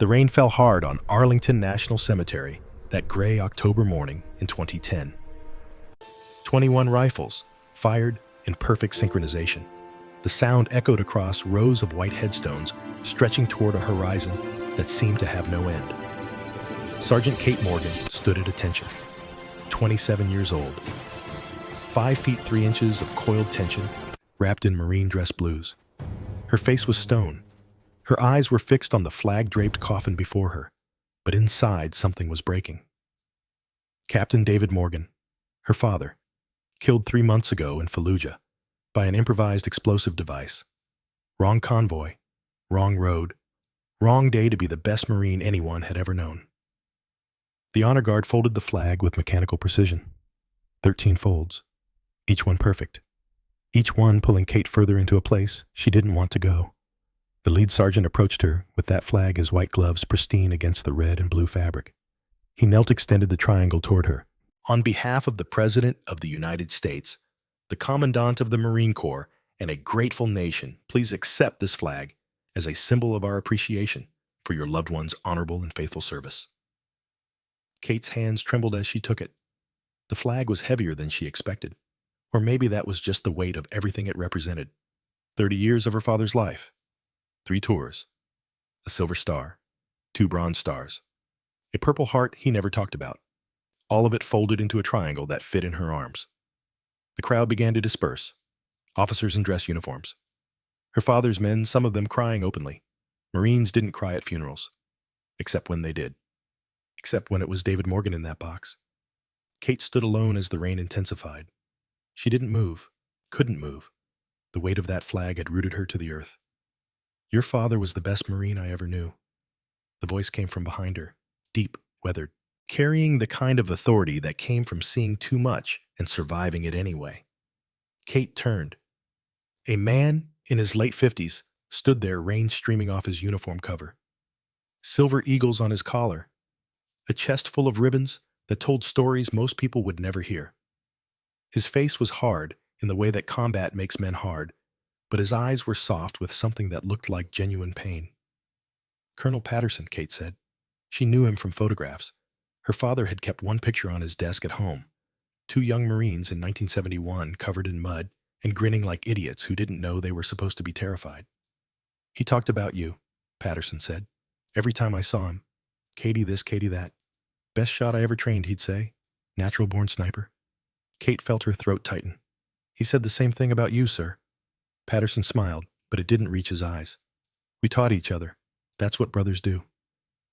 The rain fell hard on Arlington National Cemetery that gray October morning in 2010. 21 rifles fired in perfect synchronization. The sound echoed across rows of white headstones stretching toward a horizon that seemed to have no end. Sergeant Kate Morgan stood at attention, 27 years old, 5 feet 3 inches of coiled tension wrapped in marine dress blues. Her face was stone. Her eyes were fixed on the flag-draped coffin before her, but inside something was breaking. Captain David Morgan, her father, killed 3 months ago in Fallujah by an improvised explosive device. Wrong convoy, wrong road, wrong day to be the best Marine anyone had ever known. The honor guard folded the flag with mechanical precision. 13 folds, each one perfect, each one pulling Kate further into a place she didn't want to go. The lead sergeant approached her with that flag, his white gloves pristine against the red and blue fabric. He knelt, extended the triangle toward her. On behalf of the President of the United States, the Commandant of the Marine Corps, and a grateful nation, please accept this flag as a symbol of our appreciation for your loved one's honorable and faithful service. Kate's hands trembled as she took it. The flag was heavier than she expected, or maybe that was just the weight of everything it represented. 30 years of her father's life, 3 tours, a silver star, 2 bronze stars, a purple heart he never talked about, all of it folded into a triangle that fit in her arms. The crowd began to disperse, officers in dress uniforms. Her father's men, some of them crying openly. Marines didn't cry at funerals, except when they did. Except when it was David Morgan in that box. Kate stood alone as the rain intensified. She didn't move, couldn't move. The weight of that flag had rooted her to the earth. Your father was the best Marine I ever knew. The voice came from behind her, deep, weathered, carrying the kind of authority that came from seeing too much and surviving it anyway. Kate turned. A man in his late 50s stood there, rain streaming off his uniform cover. Silver eagles on his collar. A chest full of ribbons that told stories most people would never hear. His face was hard in the way that combat makes men hard, but his eyes were soft with something that looked like genuine pain. Colonel Patterson, Kate said. She knew him from photographs. Her father had kept one picture on his desk at home. 2 young Marines in 1971 covered in mud and grinning like idiots who didn't know they were supposed to be terrified. He talked about you, Patterson said. Every time I saw him. Katie this, Katie that. Best shot I ever trained, he'd say. Natural-born sniper. Kate felt her throat tighten. He said the same thing about you, sir. Patterson smiled, but it didn't reach his eyes. We taught each other. That's what brothers do.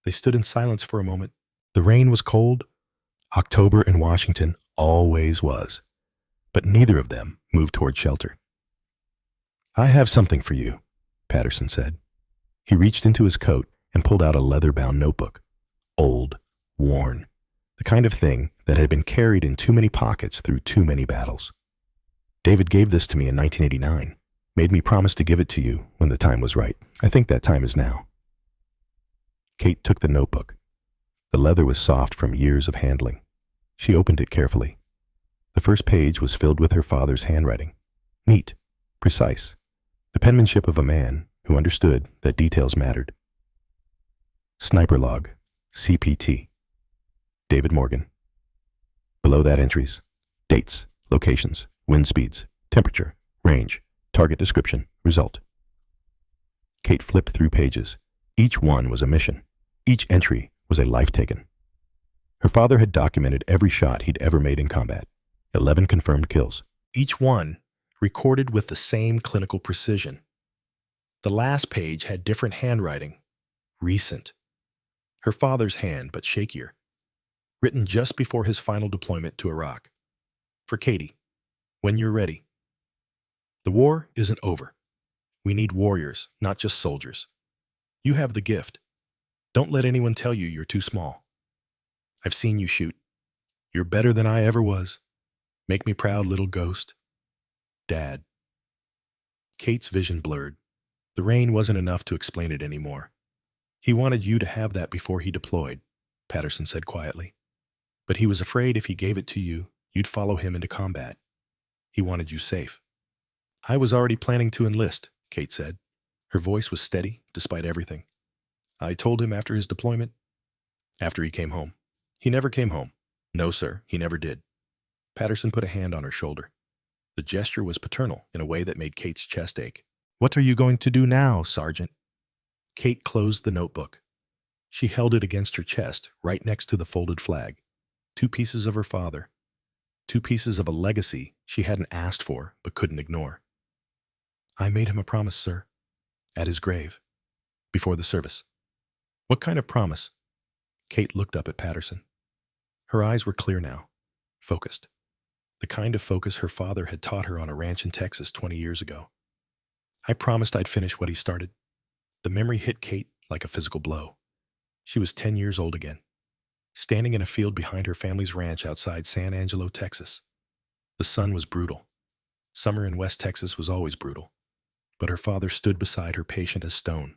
They stood in silence for a moment. The rain was cold. October in Washington always was. But neither of them moved toward shelter. I have something for you, Patterson said. He reached into his coat and pulled out a leather-bound notebook. Old, worn, the kind of thing that had been carried in too many pockets through too many battles. David gave this to me in 1989, made me promise to give it to you when the time was right. I think that time is now. Kate took the notebook. The leather was soft from years of handling. She opened it carefully. The first page was filled with her father's handwriting. Neat, precise, the penmanship of a man who understood that details mattered. Sniper log, CPT. David Morgan. Below that entries, dates, locations, wind speeds, temperature, range, target description, result. Kate flipped through pages. Each one was a mission. Each entry was a life taken. Her father had documented every shot he'd ever made in combat. 11 confirmed kills. Each one recorded with the same clinical precision. The last page had different handwriting. Recent. Her father's hand, but shakier. Written just before his final deployment to Iraq. For Katie, when you're ready. The war isn't over. We need warriors, not just soldiers. You have the gift. Don't let anyone tell you you're too small. I've seen you shoot. You're better than I ever was. Make me proud, little ghost. Dad. Kate's vision blurred. The rain wasn't enough to explain it anymore. He wanted you to have that before he deployed, Patterson said quietly. But he was afraid if he gave it to you, you'd follow him into combat. He wanted you safe. I was already planning to enlist, Kate said. Her voice was steady, despite everything. I told him after his deployment. After he came home. He never came home. No, sir, he never did. Patterson put a hand on her shoulder. The gesture was paternal in a way that made Kate's chest ache. What are you going to do now, Sergeant? Kate closed the notebook. She held it against her chest, right next to the folded flag. 2 pieces of her father. 2 pieces of a legacy she hadn't asked for but couldn't ignore. I made him a promise, sir. At his grave. Before the service. What kind of promise? Kate looked up at Patterson. Her eyes were clear now. Focused. The kind of focus her father had taught her on a ranch in Texas 20 years ago. I promised I'd finish what he started. The memory hit Kate like a physical blow. She was 10 years old again, standing in a field behind her family's ranch outside San Angelo, Texas. The sun was brutal. Summer in West Texas was always brutal. But her father stood beside her, patient as stone.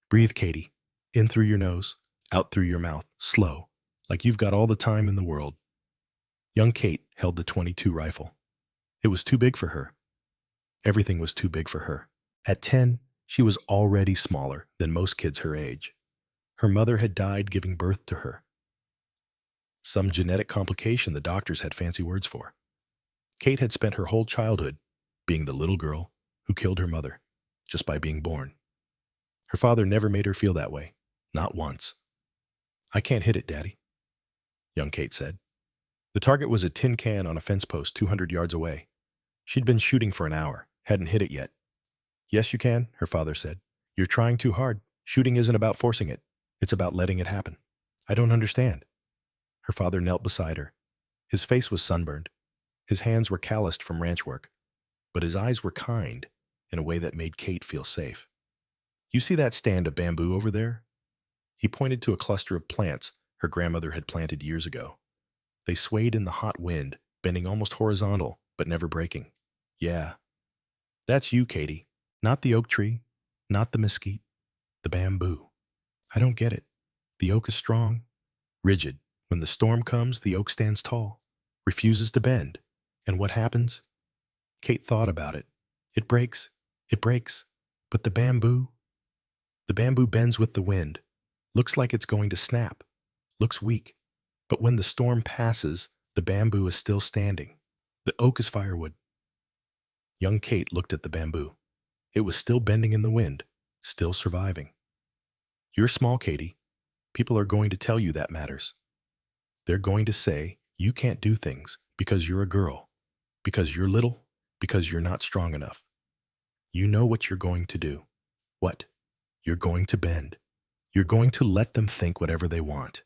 Breathe, Katie. In through your nose, out through your mouth, slow, like you've got all the time in the world. Young Kate held the .22 rifle. It was too big for her. Everything was too big for her. At 10, she was already smaller than most kids her age. Her mother had died giving birth to her. Some genetic complication the doctors had fancy words for. Kate had spent her whole childhood being the little girl who killed her mother just by being born. Her father never made her feel that way, not once. I can't hit it, Daddy, young Kate said. The target was a tin can on a fence post 200 yards away. She'd been shooting for an hour, hadn't hit it yet. Yes, you can, her father said. You're trying too hard. Shooting isn't about forcing it. It's about letting it happen. I don't understand. Her father knelt beside her. His face was sunburned. His hands were calloused from ranch work. But his eyes were kind in a way that made Kate feel safe. You see that stand of bamboo over there? He pointed to a cluster of plants her grandmother had planted years ago. They swayed in the hot wind, bending almost horizontal, but never breaking. Yeah. That's you, Katie. Not the oak tree, not the mesquite, the bamboo. I don't get it. The oak is strong, rigid. When the storm comes, the oak stands tall, refuses to bend. And what happens? Kate thought about it. It breaks. But the bamboo bends with the wind. Looks like it's going to snap. Looks weak. But when the storm passes, the bamboo is still standing. The oak is firewood. Young Kate looked at the bamboo. It was still bending in the wind, still surviving. You're small, Katie. People are going to tell you that matters. They're going to say you can't do things because you're a girl, because you're little, because you're not strong enough. You know what you're going to do. What? You're going to bend. You're going to let them think whatever they want.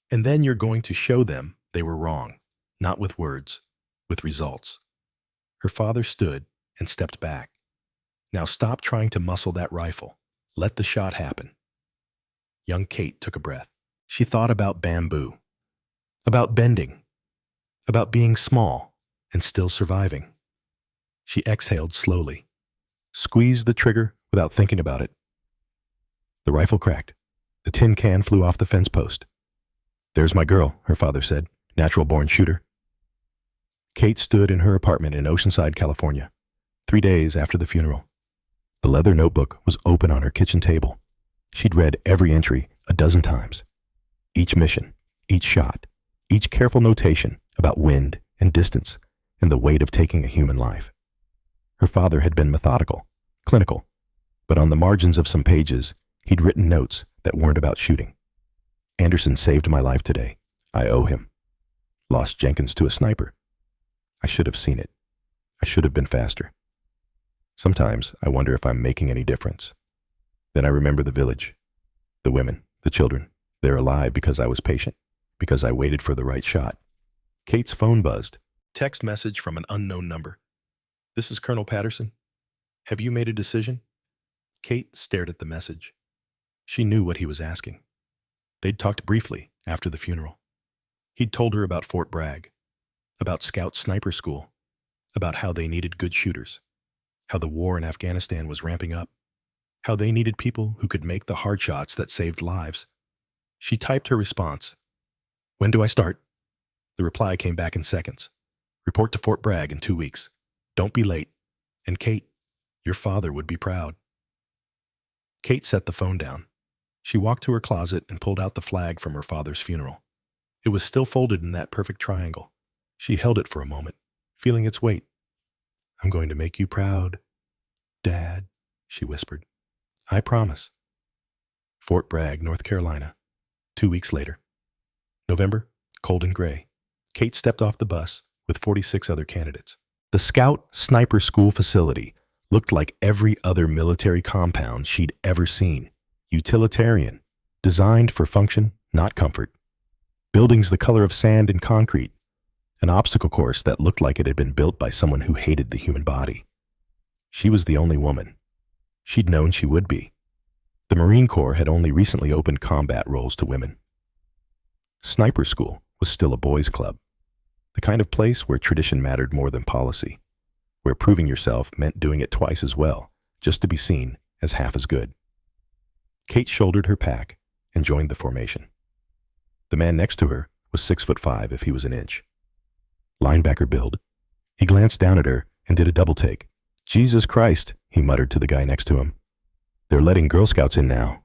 And then you're going to show them they were wrong, not with words, with results. Her father stood and stepped back. Now stop trying to muscle that rifle. Let the shot happen. Young Kate took a breath. She thought about bamboo, about bending, about being small and still surviving. She exhaled slowly, squeezed the trigger without thinking about it. The rifle cracked. The tin can flew off the fence post. There's my girl, her father said, natural-born shooter. Kate stood in her apartment in Oceanside, California, 3 days after the funeral. The leather notebook was open on her kitchen table. She'd read every entry a dozen times. Each mission, each shot, each careful notation about wind and distance and the weight of taking a human life. Her father had been methodical, clinical, but on the margins of some pages, he'd written notes that weren't about shooting. Anderson saved my life today. I owe him. Lost Jenkins to a sniper. I should have seen it. I should have been faster. Sometimes I wonder if I'm making any difference. Then I remember the village, the women, the children. They're alive because I was patient, because I waited for the right shot. Kate's phone buzzed. Text message from an unknown number. This is Colonel Patterson. Have you made a decision? Kate stared at the message. She knew what he was asking. They'd talked briefly after the funeral. He'd told her about Fort Bragg, about Scout Sniper School, about how they needed good shooters, how the war in Afghanistan was ramping up, how they needed people who could make the hard shots that saved lives. She typed her response. When do I start? The reply came back in seconds. Report to Fort Bragg in 2 weeks. Don't be late. And Kate, your father would be proud. Kate set the phone down. She walked to her closet and pulled out the flag from her father's funeral. It was still folded in that perfect triangle. She held it for a moment, feeling its weight. "I'm going to make you proud, Dad," she whispered. "I promise." Fort Bragg, North Carolina. 2 weeks later. November, cold and gray. Kate stepped off the bus with 46 other candidates. The Scout Sniper School facility looked like every other military compound she'd ever seen. Utilitarian, designed for function, not comfort. Buildings the color of sand and concrete. An obstacle course that looked like it had been built by someone who hated the human body. She was the only woman. She'd known she would be. The Marine Corps had only recently opened combat roles to women. Sniper School was still a boys' club. The kind of place where tradition mattered more than policy, where proving yourself meant doing it twice as well, just to be seen as half as good. Kate shouldered her pack and joined the formation. The man next to her was 6'5" if he was an inch. Linebacker build. He glanced down at her and did a double take. "Jesus Christ," he muttered to the guy next to him. "They're letting Girl Scouts in now."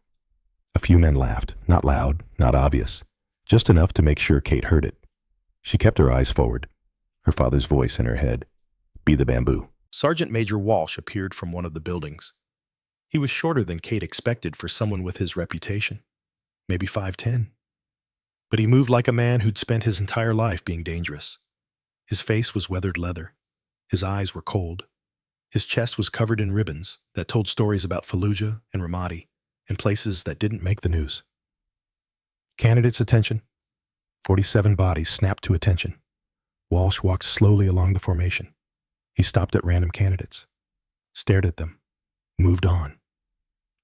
A few men laughed, not loud, not obvious, just enough to make sure Kate heard it. She kept her eyes forward, her father's voice in her head. "Be the bamboo." Sergeant Major Walsh appeared from one of the buildings. He was shorter than Kate expected for someone with his reputation, maybe 5'10". But he moved like a man who'd spent his entire life being dangerous. His face was weathered leather. His eyes were cold. His chest was covered in ribbons that told stories about Fallujah and Ramadi and places that didn't make the news. Candidates' attention. 47 bodies snapped to attention. Walsh walked slowly along the formation. He stopped at random candidates, stared at them, moved on.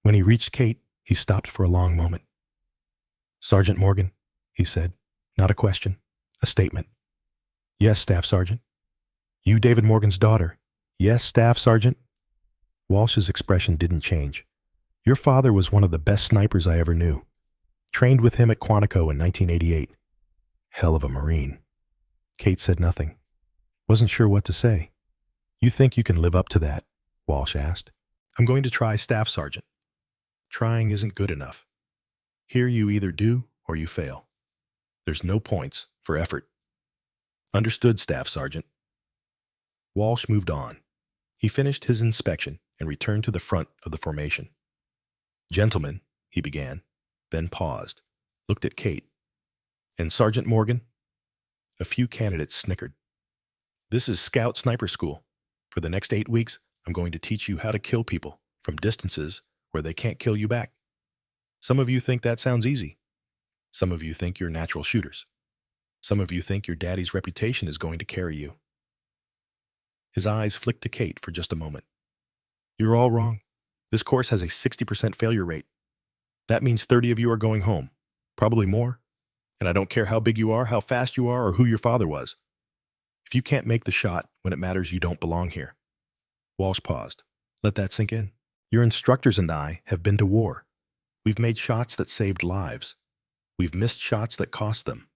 When he reached Kate, he stopped for a long moment. "Sergeant Morgan," he said, not a question, a statement. "Yes, Staff Sergeant." "You David Morgan's daughter?" "Yes, Staff Sergeant." Walsh's expression didn't change. "Your father was one of the best snipers I ever knew. Trained with him at Quantico in 1988. Hell of a Marine." Kate said nothing. Wasn't sure what to say. "You think you can live up to that?" Walsh asked. "I'm going to try, Staff Sergeant." Trying isn't good enough. Here you either do or you fail. There's no points for effort. "Understood, Staff Sergeant." Walsh moved on. He finished his inspection and returned to the front of the formation. "Gentlemen," he began, then paused, looked at Kate. "And Sergeant Morgan?" A few candidates snickered. "This is Scout Sniper School. For the next 8 weeks, I'm going to teach you how to kill people from distances where they can't kill you back. Some of you think that sounds easy. Some of you think you're natural shooters. Some of you think your daddy's reputation is going to carry you." His eyes flicked to Kate for just a moment. "You're all wrong. This course has a 60% failure rate. That means 30 of you are going home, probably more. And I don't care how big you are, how fast you are, or who your father was. If you can't make the shot when it matters, you don't belong here." Walsh paused. "Let that sink in. Your instructors and I have been to war. We've made shots that saved lives. We've missed shots that cost them.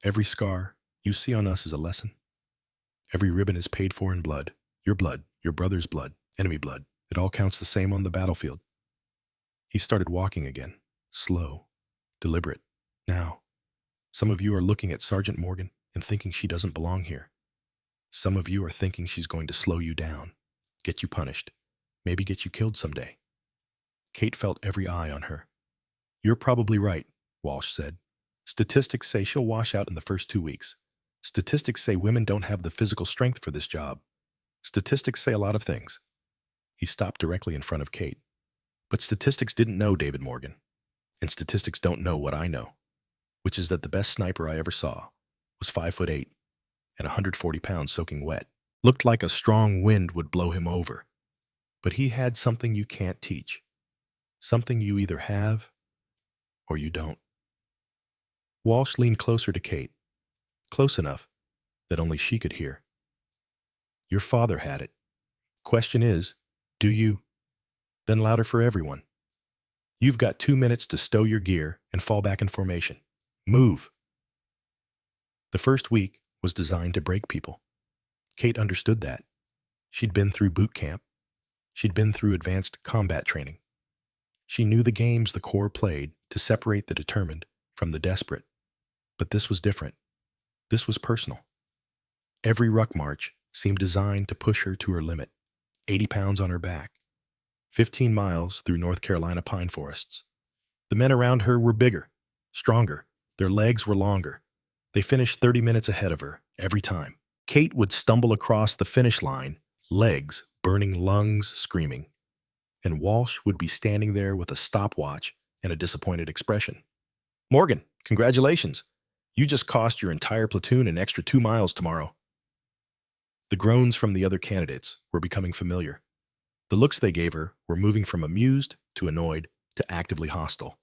Every scar you see on us is a lesson. Every ribbon is paid for in blood, your brother's blood, enemy blood. It all counts the same on the battlefield." He started walking again, slow, deliberate. "Now, some of you are looking at Sergeant Morgan and thinking she doesn't belong here. Some of you are thinking she's going to slow you down, get you punished, maybe get you killed someday." Kate felt every eye on her. "You're probably right," Walsh said. "Statistics say she'll wash out in the first 2 weeks. Statistics say women don't have the physical strength for this job. Statistics say a lot of things." He stopped directly in front of Kate. "But statistics didn't know David Morgan. And statistics don't know what I know, which is that the best sniper I ever saw was 5'8" and 140 pounds soaking wet. Looked like a strong wind would blow him over. But he had something you can't teach. Something you either have or you don't." Walsh leaned closer to Kate, close enough that only she could hear. "Your father had it. Question is, do you?" Then louder for everyone. "You've got 2 minutes to stow your gear and fall back in formation. Move." The first week was designed to break people. Kate understood that. She'd been through boot camp. She'd been through advanced combat training. She knew the games the Corps played to separate the determined from the desperate. But this was different. This was personal. Every ruck march seemed designed to push her to her limit, 80 pounds on her back, 15 miles through North Carolina pine forests. The men around her were bigger, stronger. Their legs were longer. They finished 30 minutes ahead of her every time. Kate would stumble across the finish line, legs burning, lungs screaming. And Walsh would be standing there with a stopwatch and a disappointed expression. "Morgan, congratulations. You just cost your entire platoon an extra 2 miles tomorrow." The groans from the other candidates were becoming familiar. The looks they gave her were moving from amused to annoyed to actively hostile.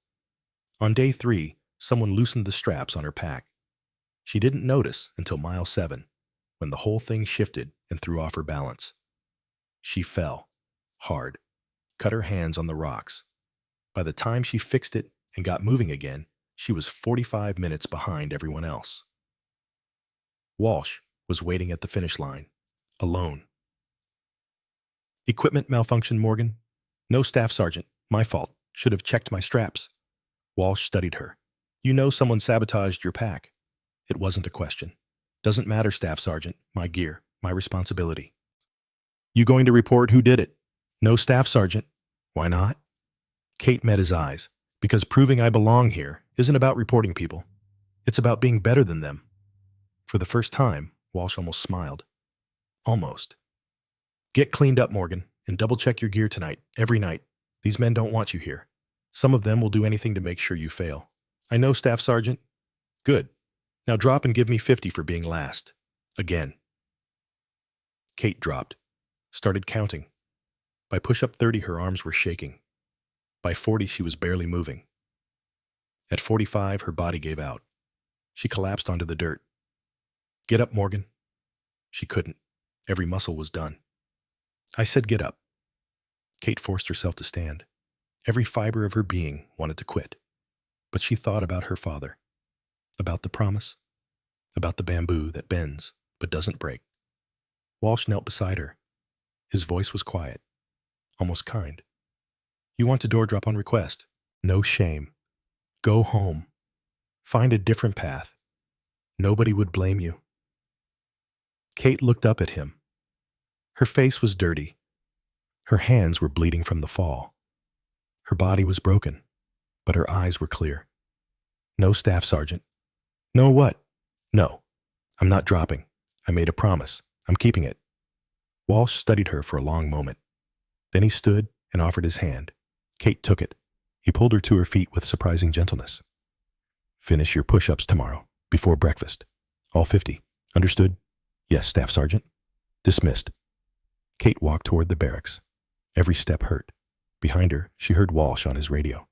On day 3, someone loosened the straps on her pack. She didn't notice until mile 7, when the whole thing shifted and threw off her balance. She fell, hard, cut her hands on the rocks. By the time she fixed it and got moving again, she was 45 minutes behind everyone else. Walsh was waiting at the finish line, alone. "Equipment malfunction, Morgan. No, Staff Sergeant. My fault. Should have checked my straps." Walsh studied her. "You know someone sabotaged your pack." It wasn't a question. "Doesn't matter, Staff Sergeant. My gear. My responsibility." "You going to report who did it?" "No, Staff Sergeant." "Why not?" Kate met his eyes. "Because proving I belong here isn't about reporting people. It's about being better than them." For the first time, Walsh almost smiled. Almost. "Get cleaned up, Morgan, and double-check your gear tonight, every night. These men don't want you here. Some of them will do anything to make sure you fail." "I know, Staff Sergeant." "Good. Now drop and give me 50 for being last. Again." Kate dropped, started counting. By push-up 30, her arms were shaking. By 40, she was barely moving. At 45, her body gave out. She collapsed onto the dirt. "Get up, Morgan." She couldn't. Every muscle was done. "I said get up." Kate forced herself to stand. Every fiber of her being wanted to quit. But she thought about her father, about the promise, about the bamboo that bends but doesn't break. Walsh knelt beside her. His voice was quiet, almost kind. "You want to door drop on request? No shame. Go home. Find a different path. Nobody would blame you." Kate looked up at him. Her face was dirty. Her hands were bleeding from the fall. Her body was broken, but her eyes were clear. "No, Staff Sergeant." "No what?" "No. I'm not dropping. I made a promise. I'm keeping it." Walsh studied her for a long moment. Then he stood and offered his hand. Kate took it. He pulled her to her feet with surprising gentleness. "Finish your push-ups tomorrow, before breakfast. All 50. Understood?" "Yes, Staff Sergeant." Dismissed. Kate walked toward the barracks. Every step hurt. Behind her, she heard Walsh on his radio.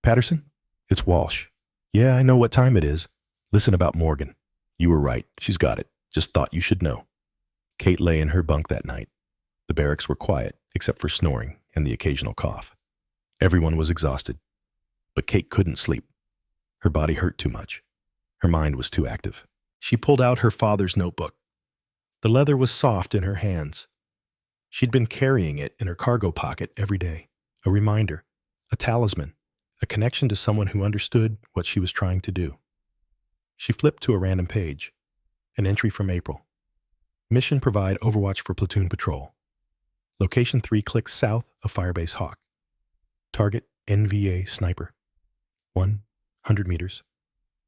"Patterson? It's Walsh. Yeah, I know what time it is. Listen about Morgan. You were right. She's got it. Just thought you should know." Kate lay in her bunk that night. The barracks were quiet, except for snoring and the occasional cough. Everyone was exhausted. But Kate couldn't sleep. Her body hurt too much. Her mind was too active. She pulled out her father's notebook. The leather was soft in her hands. She'd been carrying it in her cargo pocket every day, a reminder, a talisman, a connection to someone who understood what she was trying to do. She flipped to a random page, an entry from April. Mission: provide overwatch for platoon patrol. Location 3 clicks south of Firebase Hawk. Target NVA sniper. 100 meters.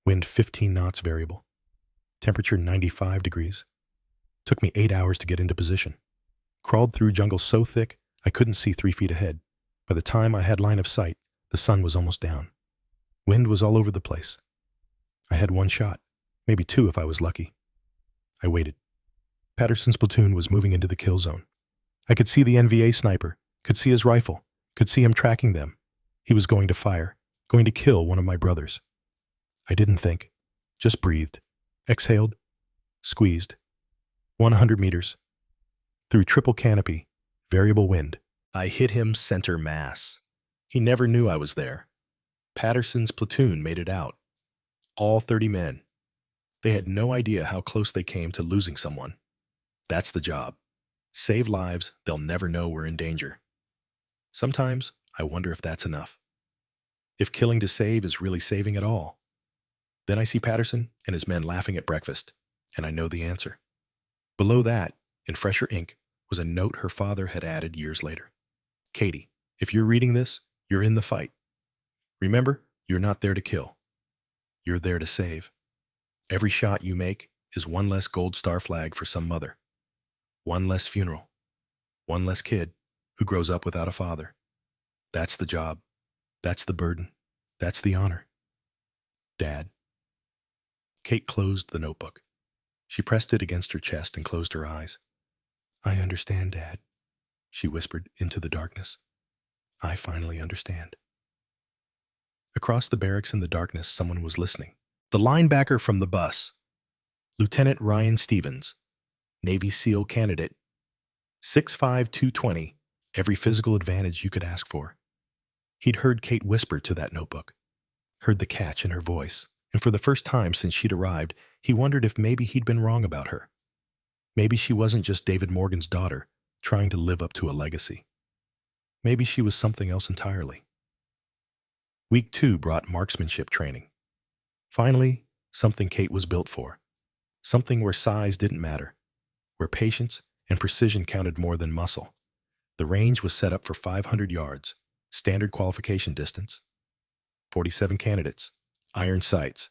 Wind 15 knots variable. Temperature 95 degrees. Took me 8 hours to get into position. Crawled through jungle so thick I couldn't see 3 feet ahead. By the time I had line of sight, the sun was almost down. Wind was all over the place. I had 1 shot, maybe 2 if I was lucky. I waited. Patterson's platoon was moving into the kill zone. I could see the NVA sniper, could see his rifle, could see him tracking them. He was going to fire, going to kill one of my brothers. I didn't think, just breathed, exhaled, squeezed. 100 meters. Through triple canopy, variable wind. I hit him center mass. He never knew I was there. Patterson's platoon made it out. All 30 men. They had no idea how close they came to losing someone. That's the job. Save lives they'll never know we're in danger. Sometimes I wonder if that's enough. If killing to save is really saving at all. Then I see Patterson and his men laughing at breakfast, and I know the answer. Below that, in fresher ink, was a note her father had added years later. Katie, if you're reading this, you're in the fight. Remember, you're not there to kill. You're there to save. Every shot you make is one less gold star flag for some mother. One less funeral. One less kid who grows up without a father. That's the job. That's the burden. That's the honor. Dad. Kate closed the notebook. She pressed it against her chest and closed her eyes. I understand, Dad, she whispered into the darkness. I finally understand. Across the barracks in the darkness, someone was listening. The linebacker from the bus, Lieutenant Ryan Stevens, Navy SEAL candidate, 6'5", 220, every physical advantage you could ask for. He'd heard Kate whisper to that notebook, heard the catch in her voice, and for the first time since she'd arrived, he wondered if maybe he'd been wrong about her. Maybe she wasn't just David Morgan's daughter, trying to live up to a legacy. Maybe she was something else entirely. Week 2 brought marksmanship training. Finally, something Kate was built for. Something where size didn't matter, where patience and precision counted more than muscle. The range was set up for 500 yards, standard qualification distance. 47 candidates, iron sights,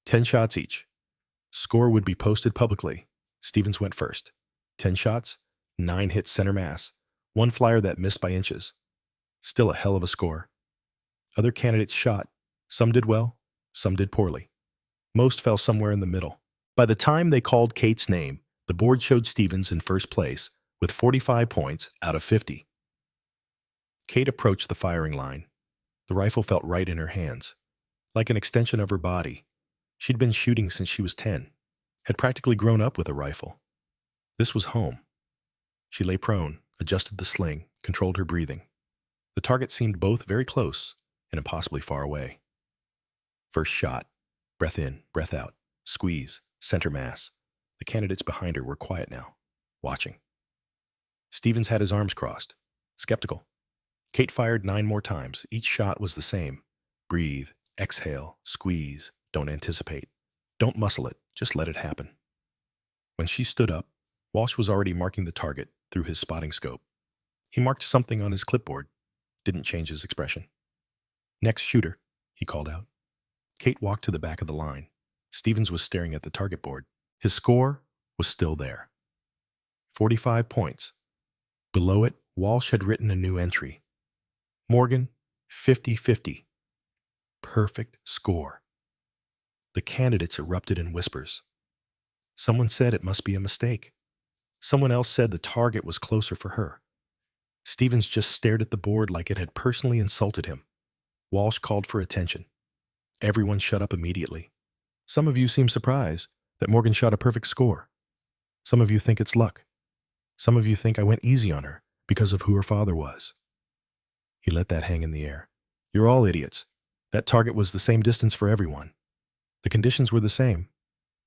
10 shots each. Score would be posted publicly. Stevens went first. 10 shots, 9 hits center mass, 1 flyer that missed by inches. Still a hell of a score. Other candidates shot. Some did well, some did poorly. Most fell somewhere in the middle. By the time they called Kate's name, the board showed Stevens in first place with 45 points out of 50. Kate approached the firing line. The rifle felt right in her hands, like an extension of her body. She'd been shooting since she was 10, had practically grown up with a rifle. This was home. She lay prone, adjusted the sling, controlled her breathing. The target seemed both very close and impossibly far away. First shot. Breath in, breath out. Squeeze, center mass. The candidates behind her were quiet now, watching. Stevens had his arms crossed, skeptical. Kate fired 9 more times. Each shot was the same. Breathe, exhale, squeeze, don't anticipate. Don't muscle it, just let it happen. When she stood up, Walsh was already marking the target through his spotting scope. He marked something on his clipboard, didn't change his expression. Next shooter, he called out. Kate walked to the back of the line. Stevens was staring at the target board. His score was still there. 45 points. Below it, Walsh had written a new entry. Morgan, 50-50. Perfect score. The candidates erupted in whispers. Someone said it must be a mistake. Someone else said the target was closer for her. Stevens just stared at the board like it had personally insulted him. Walsh called for attention. Everyone shut up immediately. Some of you seem surprised that Morgan shot a perfect score. Some of you think it's luck. Some of you think I went easy on her because of who her father was. He let that hang in the air. You're all idiots. That target was the same distance for everyone. The conditions were the same.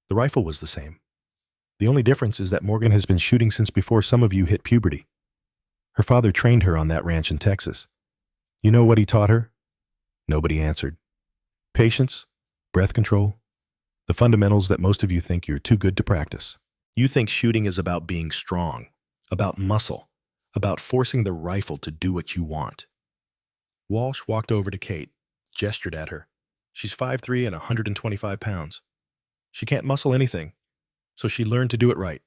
The rifle was the same. The only difference is that Morgan has been shooting since before some of you hit puberty. Her father trained her on that ranch in Texas. You know what he taught her? Nobody answered. Patience, breath control, the fundamentals that most of you think you're too good to practice. You think shooting is about being strong, about muscle, about forcing the rifle to do what you want. Walsh walked over to Kate, gestured at her. She's 5'3" and 125 pounds. She can't muscle anything, so she learned to do it right.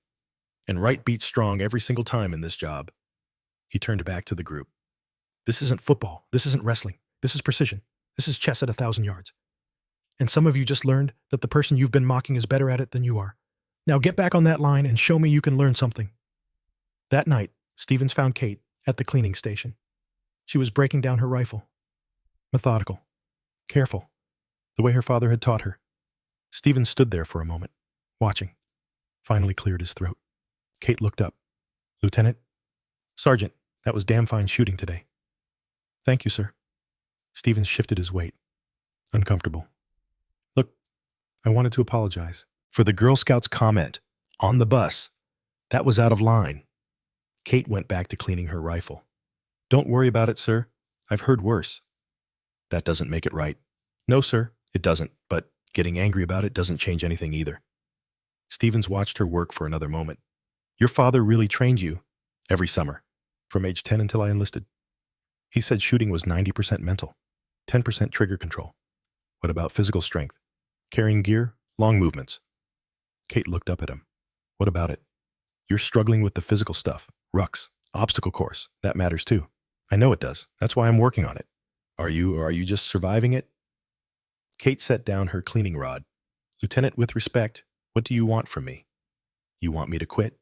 And right beats strong every single time in this job. He turned back to the group. This isn't football. This isn't wrestling. This is precision. This is chess at 1,000 yards. And some of you just learned that the person you've been mocking is better at it than you are. Now get back on that line and show me you can learn something. That night, Stevens found Kate at the cleaning station. She was breaking down her rifle. Methodical. Careful. The way her father had taught her. Stevens stood there for a moment, watching. Finally cleared his throat. Kate looked up. Lieutenant? Sergeant, that was damn fine shooting today. Thank you, sir. Stevens shifted his weight. Uncomfortable. Look, I wanted to apologize for the Girl Scouts' comment on the bus. That was out of line. Kate went back to cleaning her rifle. Don't worry about it, sir. I've heard worse. That doesn't make it right. No, sir, it doesn't, but getting angry about it doesn't change anything either. Stevens watched her work for another moment. Your father really trained you every summer, from age 10 until I enlisted. He said shooting was 90% mental, 10% trigger control. What about physical strength? Carrying gear, long movements. Kate looked up at him. What about it? You're struggling with the physical stuff, rucks, obstacle course. That matters too. I know it does. That's why I'm working on it. Are you just surviving it? Kate set down her cleaning rod. Lieutenant, with respect, what do you want from me? You want me to quit?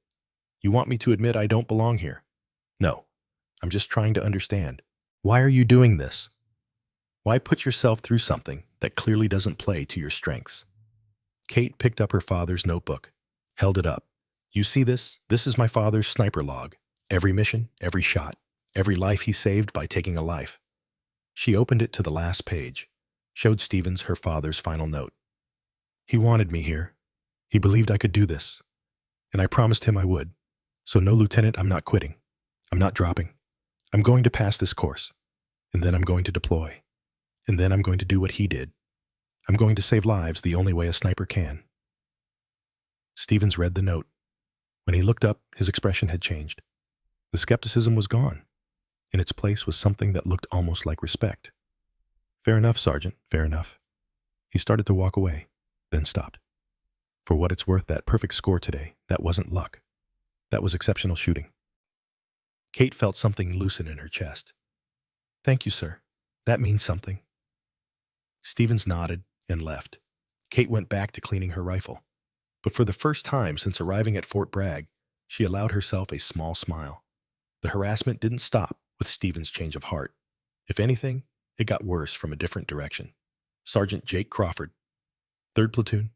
You want me to admit I don't belong here? No. I'm just trying to understand. Why are you doing this? Why put yourself through something that clearly doesn't play to your strengths? Kate picked up her father's notebook, held it up. You see this? This is my father's sniper log. Every mission, every shot, every life he saved by taking a life. She opened it to the last page, showed Stevens her father's final note. He wanted me here. He believed I could do this. And I promised him I would. So no, Lieutenant, I'm not quitting. I'm not dropping. I'm going to pass this course. And then I'm going to deploy. And then I'm going to do what he did. I'm going to save lives the only way a sniper can. Stevens read the note. When he looked up, his expression had changed. The skepticism was gone. In its place was something that looked almost like respect. Fair enough, Sergeant, fair enough. He started to walk away, then stopped. For what it's worth, that perfect score today, that wasn't luck. That was exceptional shooting. Kate felt something loosen in her chest. Thank you, sir. That means something. Stevens nodded and left. Kate went back to cleaning her rifle. But for the first time since arriving at Fort Bragg, she allowed herself a small smile. The harassment didn't stop with Stevens' change of heart. If anything, it got worse from a different direction. Sergeant Jake Crawford, 3rd Platoon,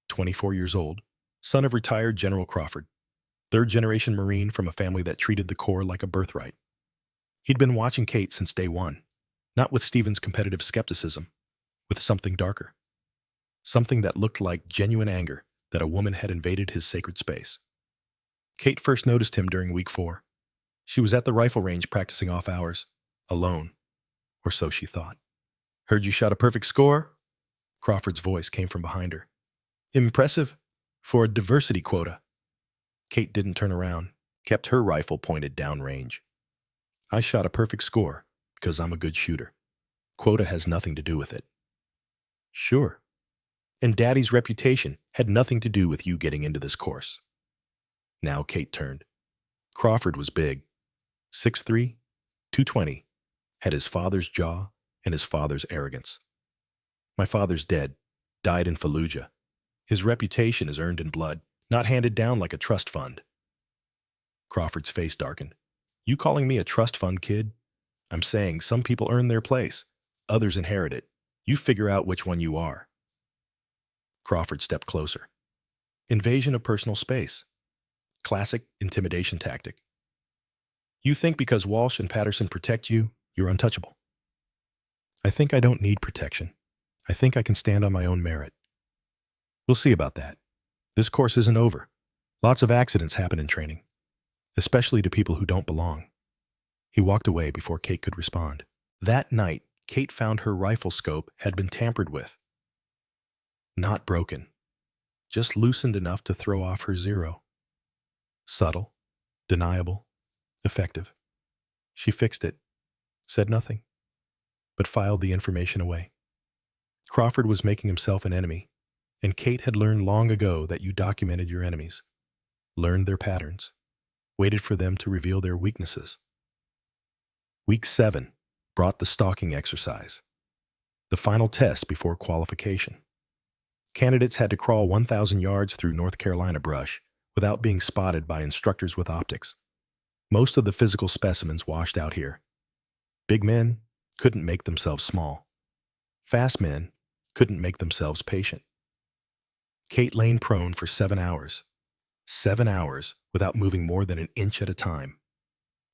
24 years old, son of retired General Crawford, 3rd-generation Marine from a family that treated the Corps like a birthright. He'd been watching Kate since day one, not with Stevens' competitive skepticism, with something darker. Something that looked like genuine anger that a woman had invaded his sacred space. Kate first noticed him during week 4. She was at the rifle range practicing off hours, alone, or so she thought. Heard you shot a perfect score? Crawford's voice came from behind her. Impressive for a diversity quota. Kate didn't turn around, kept her rifle pointed downrange. I shot a perfect score because I'm a good shooter. Quota has nothing to do with it. Sure. And Daddy's reputation had nothing to do with you getting into this course. Now Kate turned. Crawford was big. 6'3", 220, had his father's jaw and his father's arrogance. My father's dead, died in Fallujah. His reputation is earned in blood, not handed down like a trust fund. Crawford's face darkened. You calling me a trust fund, kid? I'm saying some people earn their place, others inherit it. You figure out which one you are. Crawford stepped closer. Invasion of personal space. Classic intimidation tactic. You think because Walsh and Patterson protect you, you're untouchable. I think I don't need protection. I think I can stand on my own merit. We'll see about that. This course isn't over. Lots of accidents happen in training, especially to people who don't belong. He walked away before Kate could respond. That night, Kate found her rifle scope had been tampered with. Not broken, just loosened enough to throw off her zero. Subtle, deniable, effective. She fixed it, said nothing, but filed the information away. Crawford was making himself an enemy, and Kate had learned long ago that you documented your enemies, learned their patterns, waited for them to reveal their weaknesses. Week 7 brought the stalking exercise, the final test before qualification. Candidates had to crawl 1,000 yards through North Carolina brush without being spotted by instructors with optics. Most of the physical specimens washed out here. Big men couldn't make themselves small. Fast men couldn't make themselves patient. Kate lay prone for 7 hours. 7 hours without moving more than an inch at a time.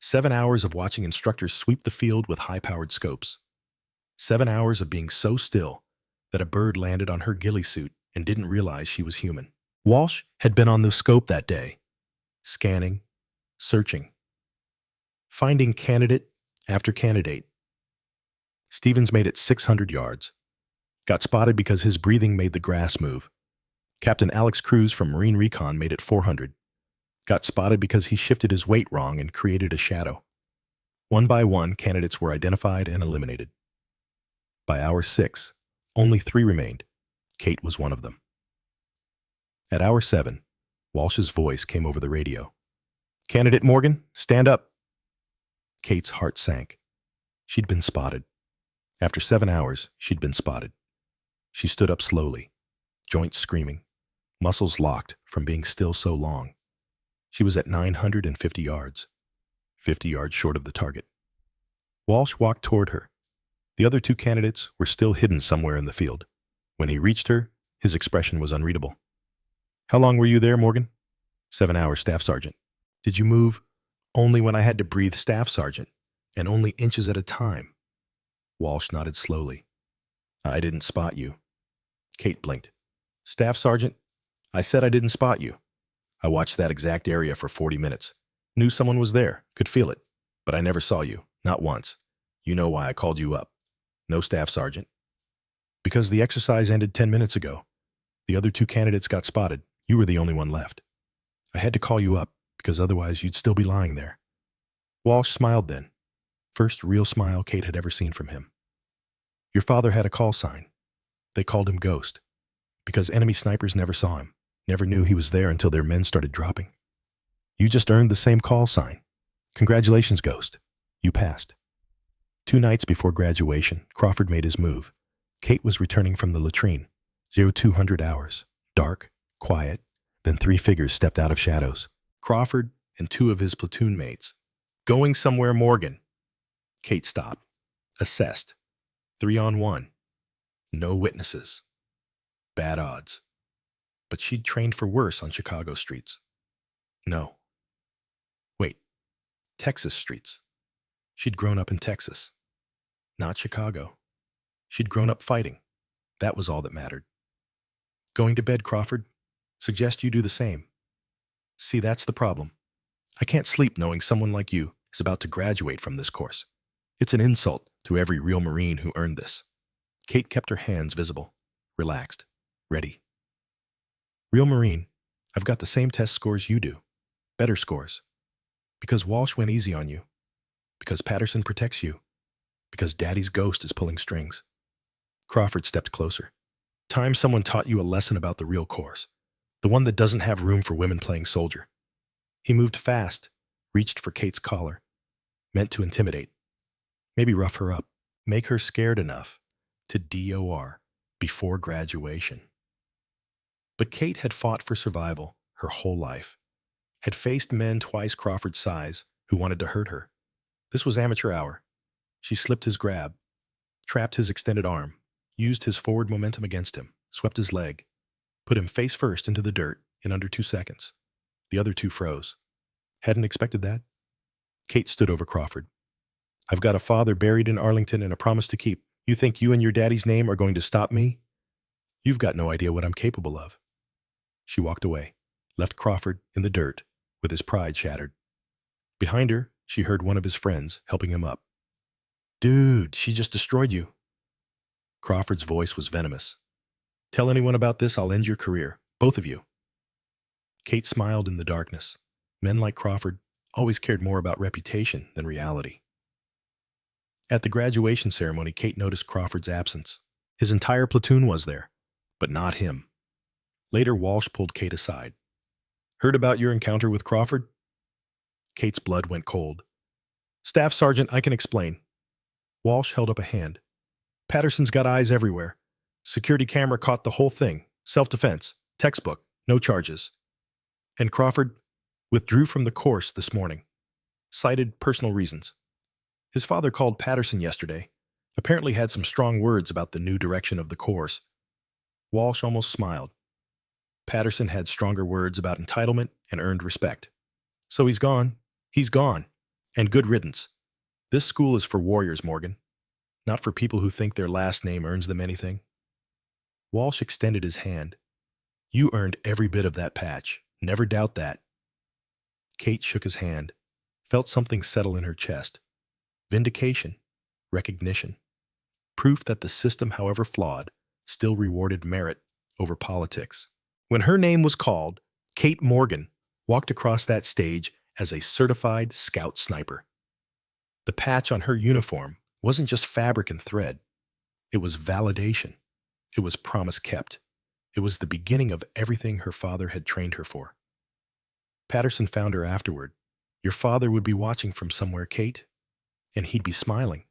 7 hours of watching instructors sweep the field with high-powered scopes. 7 hours of being so still that a bird landed on her ghillie suit and didn't realize she was human. Walsh had been on the scope that day, scanning, searching, finding candidate after candidate, Stevens made it 600 yards. Got spotted because his breathing made the grass move. Captain Alex Cruz from Marine Recon made it 400. Got spotted because he shifted his weight wrong and created a shadow. One by one, candidates were identified and eliminated. By hour 6, only 3 remained. Kate was one of them. At hour 7, Walsh's voice came over the radio. "Candidate Morgan, stand up." Kate's heart sank. She'd been spotted. After 7 hours, she'd been spotted. She stood up slowly, joints screaming, muscles locked from being still so long. She was at 950 yards, 50 yards short of the target. Walsh walked toward her. The other 2 candidates were still hidden somewhere in the field. When he reached her, his expression was unreadable. "How long were you there, Morgan?" 7 hours, Staff Sergeant." "Did you move?" "Only when I had to breathe, Staff Sergeant, and only inches at a time." Walsh nodded slowly. "I didn't spot you." Kate blinked. "Staff Sergeant, I said I didn't spot you. I watched that exact area for 40 minutes. Knew someone was there, could feel it, but I never saw you, not once. You know why I called you up." "No, Staff Sergeant." "Because the exercise ended 10 minutes ago. The other 2 candidates got spotted. You were the only one left. I had to call you up, because otherwise you'd still be lying there." Walsh smiled then. First real smile Kate had ever seen from him. "Your father had a call sign. They called him Ghost, because enemy snipers never saw him, never knew he was there until their men started dropping. You just earned the same call sign. Congratulations, Ghost. You passed." 2 nights before graduation, Crawford made his move. Kate was returning from the latrine. 0200 hours. Dark, quiet. Then 3 figures stepped out of shadows. Crawford and 2 of his platoon mates. "Going somewhere, Morgan." Kate stopped. Assessed. 3 on 1. No witnesses. Bad odds. But she'd trained for worse on Chicago streets. No. Wait. Texas streets. She'd grown up in Texas. Not Chicago. She'd grown up fighting. That was all that mattered. "Going to bed, Crawford? Suggest you do the same. See, that's the problem. I can't sleep knowing someone like you is about to graduate from this course. It's an insult to every real Marine who earned this." Kate kept her hands visible, relaxed, ready. "Real Marine, I've got the same test scores you do. Better scores. Because Walsh went easy on you. Because Patterson protects you. Because Daddy's ghost is pulling strings." Crawford stepped closer. "Time someone taught you a lesson about the real course. The one that doesn't have room for women playing soldier." He moved fast, reached for Kate's collar. Meant to intimidate. Maybe rough her up. Make her scared enough to DOR before graduation. But Kate had fought for survival her whole life. Had faced men twice Crawford's size who wanted to hurt her. This was amateur hour. She slipped his grab, trapped his extended arm, used his forward momentum against him, swept his leg, put him face first into the dirt in under 2 seconds. The other 2 froze. Hadn't expected that. Kate stood over Crawford. "I've got a father buried in Arlington and a promise to keep. You think you and your daddy's name are going to stop me? You've got no idea what I'm capable of." She walked away, left Crawford in the dirt with his pride shattered. Behind her, she heard one of his friends helping him up. "Dude, she just destroyed you." Crawford's voice was venomous. "Tell anyone about this, I'll end your career. Both of you." Kate smiled in the darkness. Men like Crawford always cared more about reputation than reality. At the graduation ceremony, Kate noticed Crawford's absence. His entire platoon was there, but not him. Later, Walsh pulled Kate aside. "Heard about your encounter with Crawford?" Kate's blood went cold. "Staff Sergeant, I can explain." Walsh held up a hand. "Patterson's got eyes everywhere. Security camera caught the whole thing. Self-defense. Textbook. No charges. And Crawford withdrew from the course this morning. Cited personal reasons. His father called Patterson yesterday. Apparently had some strong words about the new direction of the course." Walsh almost smiled. Patterson had stronger words about entitlement and earned respect. "So he's gone. He's gone. And good riddance. This school is for warriors, Morgan. Not for people who think their last name earns them anything." Walsh extended his hand. "You earned every bit of that patch. Never doubt that." Kate shook his hand, felt something settle in her chest. Vindication. Recognition. Proof that the system, however flawed, still rewarded merit over politics. When her name was called, Kate Morgan walked across that stage as a certified scout sniper. The patch on her uniform wasn't just fabric and thread. It was validation. It was promise kept. It was the beginning of everything her father had trained her for. Patterson found her afterward. Your father would be watching from somewhere, Kate, and he'd be smiling.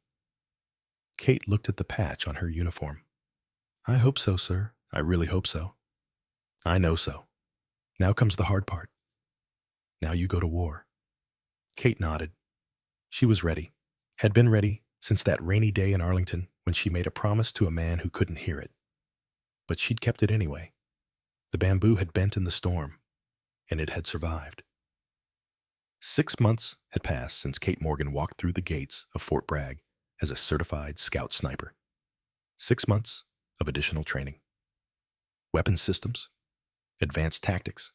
Kate looked at the patch on her uniform. I hope so, sir. I really hope so. I know so. Now comes the hard part. Now you go to war. Kate nodded. She was ready, had been ready since that rainy day in Arlington when she made a promise to a man who couldn't hear it. But she'd kept it anyway. The bamboo had bent in the storm, and it had survived. 6 months had passed since Kate Morgan walked through the gates of Fort Bragg as a certified scout sniper. 6 months of additional training. Weapons systems, advanced tactics,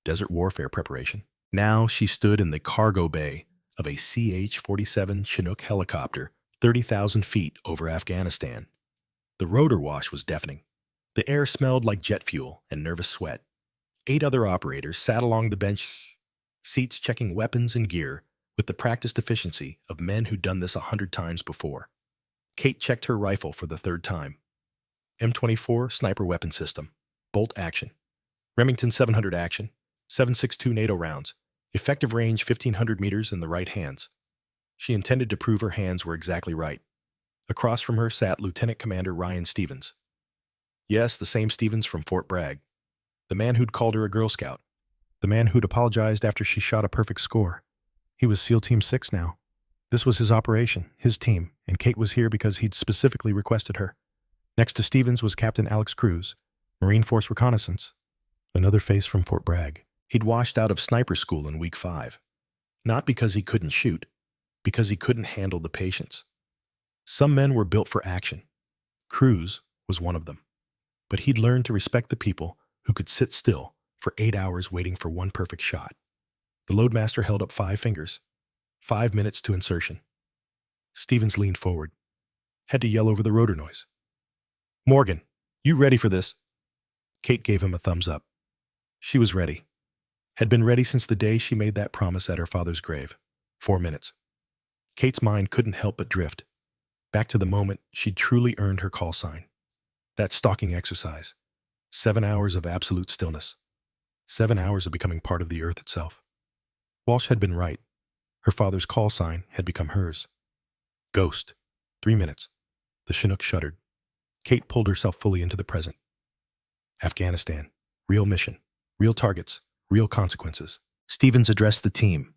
desert warfare preparation. Now she stood in the cargo bay of a CH-47 Chinook helicopter 30,000 feet over Afghanistan. The rotor wash was deafening. The air smelled like jet fuel and nervous sweat. 8 other operators sat along the bench seats checking weapons and gear with the practiced efficiency of men who'd done this 100 times before. Kate checked her rifle for the 3rd time. M24 sniper weapon system, bolt action. Remington 700 action, 7.62 NATO rounds, effective range 1,500 meters in the right hands. She intended to prove her hands were exactly right. Across from her sat Lieutenant Commander Ryan Stevens. Yes, the same Stevens from Fort Bragg. The man who'd called her a Girl Scout. The man who'd apologized after she shot a perfect score. He was SEAL Team 6 now. This was his operation, his team, and Kate was here because he'd specifically requested her. Next to Stevens was Captain Alex Cruz, Marine Force Reconnaissance. Another face from Fort Bragg. He'd washed out of sniper school in week 5. Not because he couldn't shoot, because he couldn't handle the patience. Some men were built for action. Cruz was one of them. But he'd learned to respect the people who could sit still for 8 hours waiting for one perfect shot. The loadmaster held up 5 fingers. 5 minutes to insertion. Stevens leaned forward. Had to yell over the rotor noise. Morgan, you ready for this? Kate gave him a thumbs up. She was ready. Had been ready since the day she made that promise at her father's grave. 4 minutes. Kate's mind couldn't help but drift. Back to the moment she'd truly earned her call sign. That stalking exercise. 7 hours of absolute stillness. 7 hours of becoming part of the earth itself. Walsh had been right. Her father's call sign had become hers. Ghost. 3 minutes. The Chinook shuddered. Kate pulled herself fully into the present. Afghanistan. Real mission. Real targets. Real consequences. Stevens addressed the team.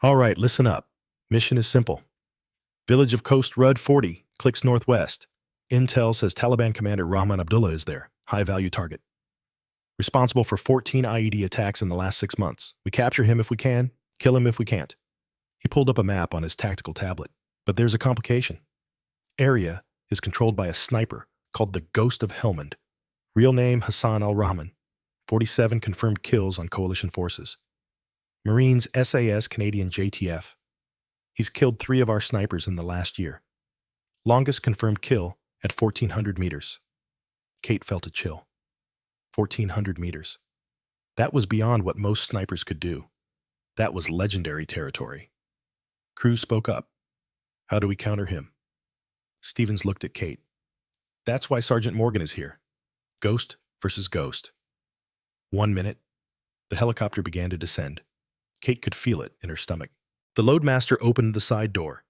All right, listen up. Mission is simple. Village of Coast Rud 40, clicks northwest. Intel says Taliban commander Rahman Abdullah is there. High-value target. Responsible for 14 IED attacks in the last 6 months. We capture him if we can, kill him if we can't. He pulled up a map on his tactical tablet. But there's a complication. Area is controlled by a sniper called the Ghost of Helmand. Real name Hassan al-Rahman. 47 confirmed kills on coalition forces. Marines SAS, Canadian JTF. He's killed 3 of our snipers in the last year. Longest confirmed kill at 1,400 meters. Kate felt a chill. 1,400 meters. That was beyond what most snipers could do. That was legendary territory. Cruz spoke up. How do we counter him? Stevens looked at Kate. That's why Sergeant Morgan is here. Ghost versus ghost. 1 minute. The helicopter began to descend. Kate could feel it in her stomach. The loadmaster opened the side door.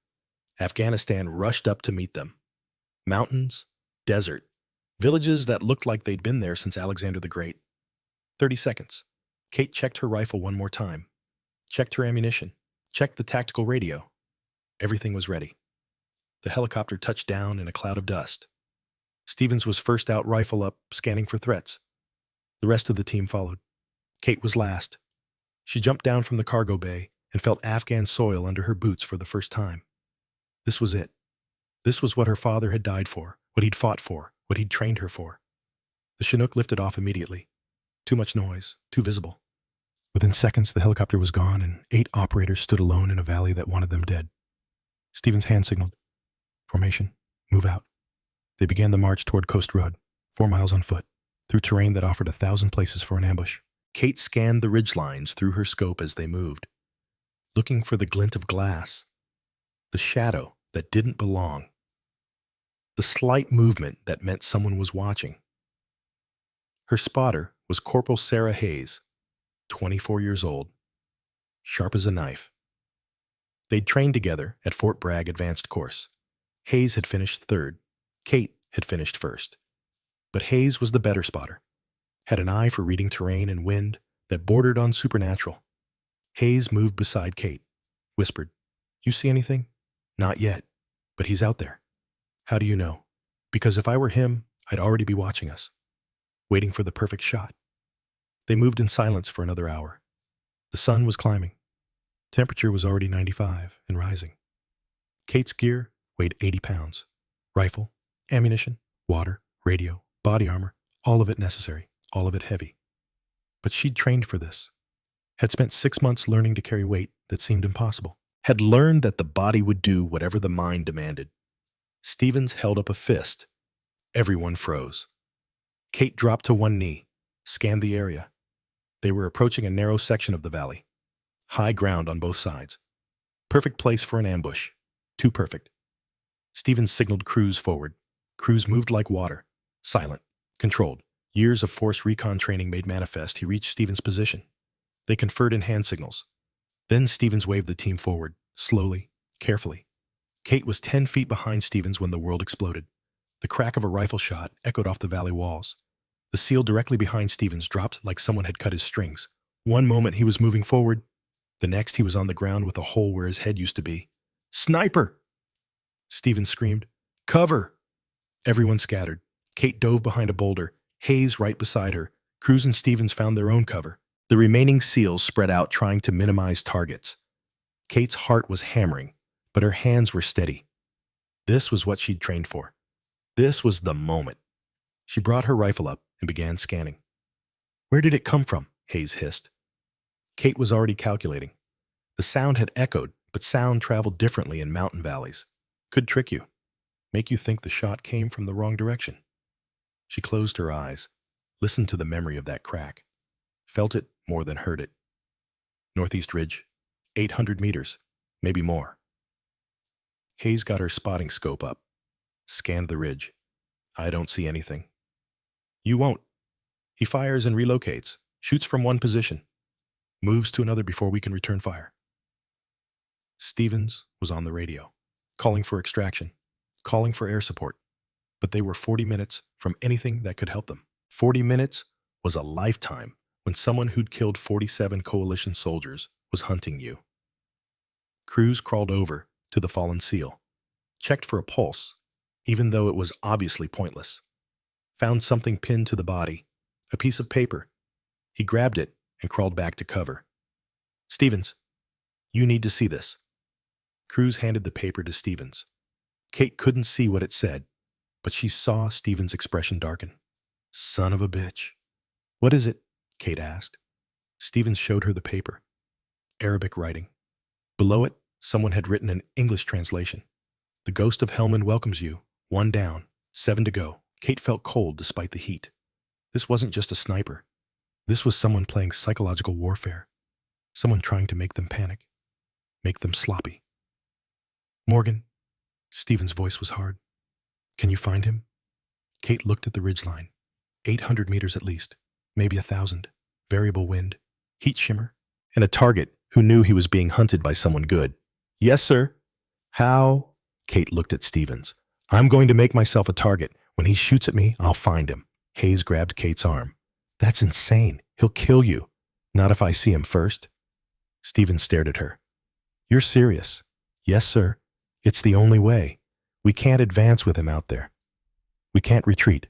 Afghanistan rushed up to meet them. Mountains, desert, villages that looked like they'd been there since Alexander the Great. 30 seconds. Kate checked her rifle one more time. Checked her ammunition. Checked the tactical radio. Everything was ready. The helicopter touched down in a cloud of dust. Stevens was first out, rifle up, scanning for threats. The rest of the team followed. Kate was last. She jumped down from the cargo bay and felt Afghan soil under her boots for the first time. This was it. This was what her father had died for, what he'd fought for, what he'd trained her for. The Chinook lifted off immediately. Too much noise, too visible. Within seconds, the helicopter was gone, and 8 operators stood alone in a valley that wanted them dead. Stevens' hand signaled. Formation, move out. They began the march toward Coast Road, 4 miles on foot, through terrain that offered 1,000 places for an ambush. Kate scanned the ridgelines through her scope as they moved, looking for the glint of glass, the shadow that didn't belong, the slight movement that meant someone was watching. Her spotter was Corporal Sarah Hayes, 24 years old, sharp as a knife. They'd trained together at Fort Bragg Advanced Course. Hayes had finished third. Kate had finished first. But Hayes was the better spotter, had an eye for reading terrain and wind that bordered on supernatural. Hayes moved beside Kate, whispered, "You see anything?" "Not yet, but he's out there." "How do you know?" "Because if I were him, I'd already be watching us, waiting for the perfect shot." They moved in silence for another hour. The sun was climbing. Temperature was already 95 and rising. Kate's gear weighed 80 pounds. Rifle, ammunition, water, radio, body armor, all of it necessary, all of it heavy. But she'd trained for this, had spent 6 months learning to carry weight that seemed impossible, had learned that the body would do whatever the mind demanded. Stevens held up a fist. Everyone froze. Kate dropped to one knee, scanned the area. They were approaching a narrow section of the valley. High ground on both sides. Perfect place for an ambush. Too perfect. Stevens signaled Cruz forward. Cruz moved like water. Silent. Controlled. Years of force recon training made manifest. He reached Stevens' position. They conferred in hand signals. Then Stevens waved the team forward, slowly, carefully. Kate was 10 feet behind Stevens when the world exploded. The crack of a rifle shot echoed off the valley walls. The seal directly behind Stevens dropped like someone had cut his strings. One moment he was moving forward. The next he was on the ground with a hole where his head used to be. "Sniper!" Stevens screamed. "Cover!" Everyone scattered. Kate dove behind a boulder, Hayes right beside her. Cruz and Stevens found their own cover. The remaining SEALs spread out trying to minimize targets. Kate's heart was hammering, but her hands were steady. This was what she'd trained for. This was the moment. She brought her rifle up and began scanning. "Where did it come from?" Hayes hissed. Kate was already calculating. The sound had echoed, but sound traveled differently in mountain valleys. Could trick you, make you think the shot came from the wrong direction. She closed her eyes, listened to the memory of that crack, felt it more than heard it. Northeast ridge, 800 meters, maybe more. Hayes got her spotting scope up, scanned the ridge. "I don't see anything." "You won't. He fires and relocates, shoots from one position, moves to another before we can return fire." Stevens was on the radio, calling for extraction, calling for air support, but they were 40 minutes from anything that could help them. 40 minutes was a lifetime when someone who'd killed 47 coalition soldiers was hunting you. Cruz crawled over to the fallen SEAL, checked for a pulse, even though it was obviously pointless. Found something pinned to the body, a piece of paper. He grabbed it and crawled back to cover. "Stevens, you need to see this." Cruz handed the paper to Stevens. Kate couldn't see what it said, but she saw Stevens' expression darken. "Son of a bitch." "What is it?" Kate asked. Stevens showed her the paper. Arabic writing. Below it, someone had written an English translation. "The ghost of Hellman welcomes you. 1 down, 7 to go." Kate felt cold despite the heat. This wasn't just a sniper. This was someone playing psychological warfare. Someone trying to make them panic. Make them sloppy. "Morgan," Stevens' voice was hard. "Can you find him?" Kate looked at the ridgeline. 800 meters at least, maybe 1,000. Variable wind, heat shimmer, and a target who knew he was being hunted by someone good. "Yes, sir." "How?" Kate looked at Stevens. "I'm going to make myself a target. When he shoots at me, I'll find him." Hayes grabbed Kate's arm. "That's insane. He'll kill you." "Not if I see him first." Stevens stared at her. "You're serious?" "Yes, sir. It's the only way. We can't advance with him out there. We can't retreat.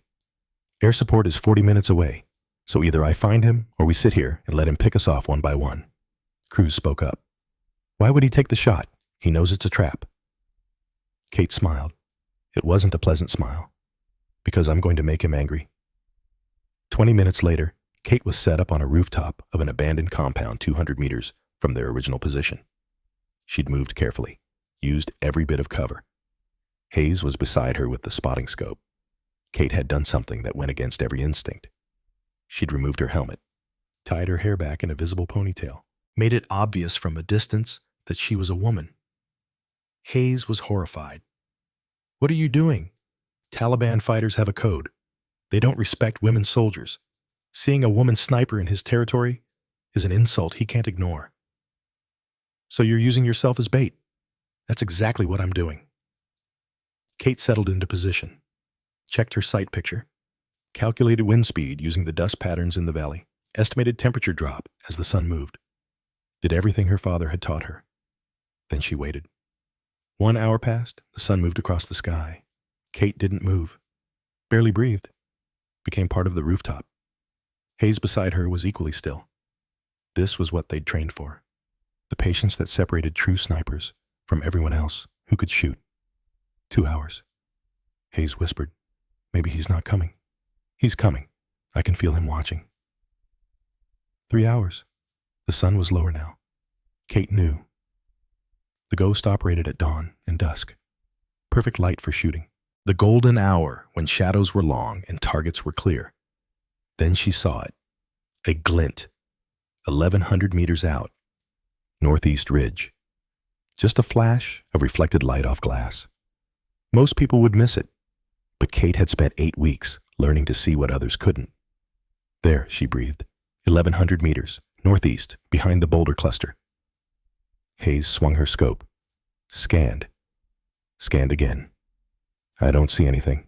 Air support is 40 minutes away, so either I find him or we sit here and let him pick us off one by one." Cruz spoke up. "Why would he take the shot? He knows it's a trap." Kate smiled. It wasn't a pleasant smile. "Because I'm going to make him angry." 20 minutes later, Kate was set up on a rooftop of an abandoned compound 200 meters from their original position. She'd moved carefully, used every bit of cover. Hayes was beside her with the spotting scope. Kate had done something that went against every instinct. She'd removed her helmet, tied her hair back in a visible ponytail, made it obvious from a distance that she was a woman. Hayes was horrified. "What are you doing? Taliban fighters have a code. They don't respect women soldiers. Seeing a woman sniper in his territory is an insult he can't ignore." "So you're using yourself as bait?" "That's exactly what I'm doing." Kate settled into position, checked her sight picture, calculated wind speed using the dust patterns in the valley, estimated temperature drop as the sun moved, did everything her father had taught her. Then she waited. 1 hour passed, the sun moved across the sky. Kate didn't move, barely breathed, became part of the rooftop. Hayes beside her was equally still. This was what they'd trained for, the patience that separated true snipers from everyone else who could shoot. 2 hours. Hayes whispered, "Maybe he's not coming." "He's coming. I can feel him watching." 3 hours. The sun was lower now. Kate knew. The ghost operated at dawn and dusk. Perfect light for shooting. The golden hour when shadows were long and targets were clear. Then she saw it. A glint. 1,100 meters out. Northeast ridge. Just a flash of reflected light off glass. Most people would miss it, but Kate had spent 8 weeks learning to see what others couldn't. "There," she breathed. 1,100 meters, northeast, behind the boulder cluster. Hayes swung her scope. Scanned. Scanned again. "I don't see anything."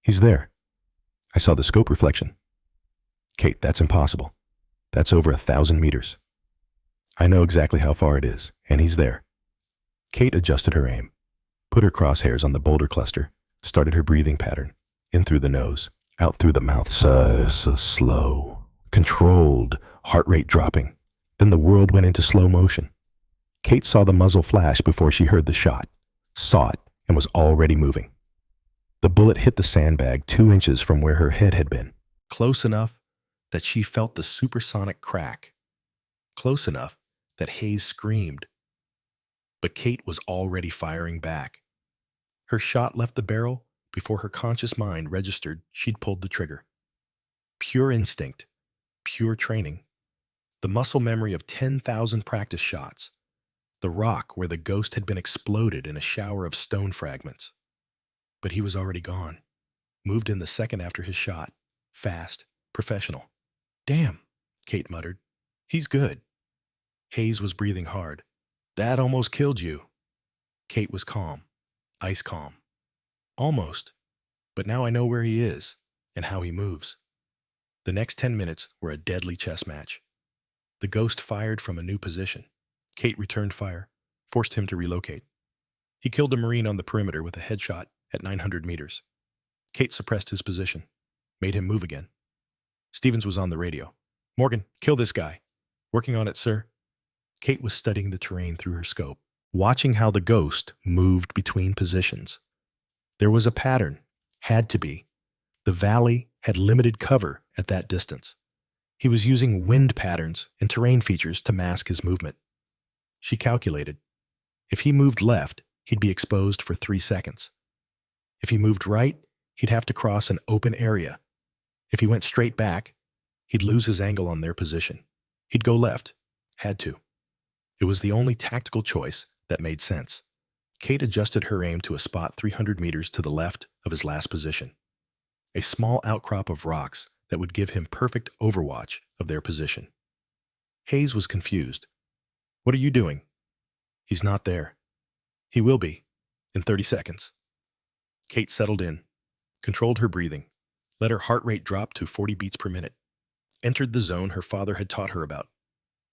"He's there. I saw the scope reflection." "Kate, that's impossible. That's over 1,000 meters." "I know exactly how far it is, and he's there." Kate adjusted her aim, put her crosshairs on the boulder cluster, started her breathing pattern, in through the nose, out through the mouth, so slow, controlled, heart rate dropping. Then the world went into slow motion. Kate saw the muzzle flash before she heard the shot, saw it, and was already moving. The bullet hit the sandbag 2 inches from where her head had been. Close enough that she felt the supersonic crack. Close enough that Hayes screamed. But Kate was already firing back. Her shot left the barrel before her conscious mind registered she'd pulled the trigger. Pure instinct, pure training, the muscle memory of 10,000 practice shots, the rock where the ghost had been exploded in a shower of stone fragments. But he was already gone, moved in the second after his shot, fast, professional. "Damn," Kate muttered. "He's good." Hayes was breathing hard. "That almost killed you." Kate was calm, ice calm. "Almost, but now I know where he is and how he moves." The next 10 minutes were a deadly chess match. The ghost fired from a new position. Kate returned fire, forced him to relocate. He killed a Marine on the perimeter with a headshot at 900 meters. Kate suppressed his position, made him move again. Stevens was on the radio. "Morgan, kill this guy." "Working on it, sir." Kate was studying the terrain through her scope, watching how the ghost moved between positions. There was a pattern, had to be. The valley had limited cover at that distance. He was using wind patterns and terrain features to mask his movement. She calculated. If he moved left, he'd be exposed for 3 seconds. If he moved right, he'd have to cross an open area. If he went straight back, he'd lose his angle on their position. He'd go left. Had to. It was the only tactical choice that made sense. Kate adjusted her aim to a spot 300 meters to the left of his last position. A small outcrop of rocks that would give him perfect overwatch of their position. Hayes was confused. "What are you doing?" "He's not there." "He will be, in 30 seconds. Kate settled in, controlled her breathing, let her heart rate drop to 40 beats per minute, entered the zone her father had taught her about,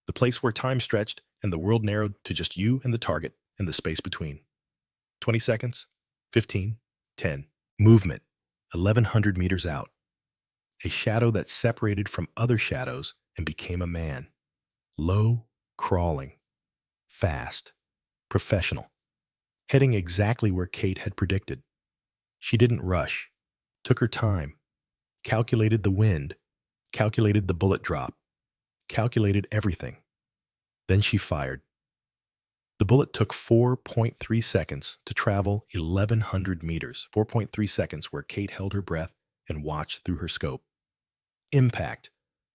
the place where time stretched and the world narrowed to just you and the target and the space between. 20 seconds, 15, 10. Movement, 1,100 meters out. A shadow that separated from other shadows and became a man. Low, crawling, fast, professional, heading exactly where Kate had predicted. She didn't rush, took her time, calculated the wind, calculated the bullet drop, calculated everything. Then she fired. The bullet took 4.3 seconds to travel 1,100 meters, 4.3 seconds where Kate held her breath and watched through her scope. Impact.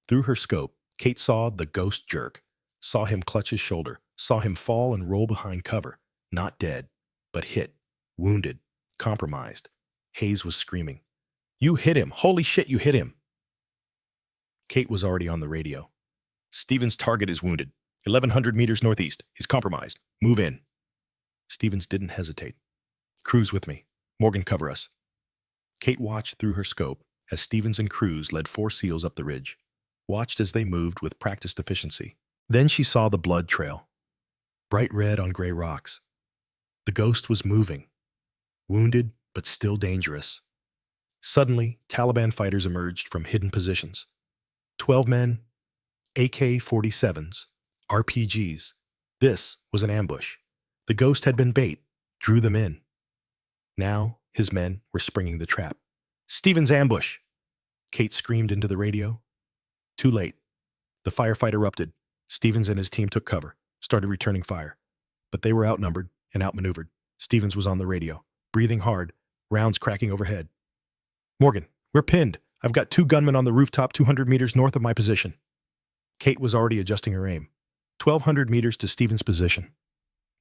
Through her scope, Kate saw the ghost jerk, saw him clutch his shoulder, saw him fall and roll behind cover, not dead, but hit, wounded, compromised. Hayes was screaming, "You hit him! Holy shit, you hit him!" Kate was already on the radio. "Stevens' target is wounded. 1,100 meters northeast. He's compromised. Move in." Stevens didn't hesitate. "Cruz with me. Morgan, cover us." Kate watched through her scope as Stevens and Cruz led 4 SEALs up the ridge, watched as they moved with practiced efficiency. Then she saw the blood trail, bright red on gray rocks. The ghost was moving, wounded but still dangerous. Suddenly, Taliban fighters emerged from hidden positions. 12 men, AK-47s, RPGs. This was an ambush. The ghost had been bait, drew them in. Now, his men were springing the trap. "Stevens' ambush!" Kate screamed into the radio. Too late. The firefight erupted. Stevens and his team took cover, started returning fire. But they were outnumbered and outmaneuvered. Stevens was on the radio, breathing hard, rounds cracking overhead. "Morgan, we're pinned. I've got 2 gunmen on the rooftop 200 meters north of my position." Kate was already adjusting her aim. 1,200 meters to Stevens' position,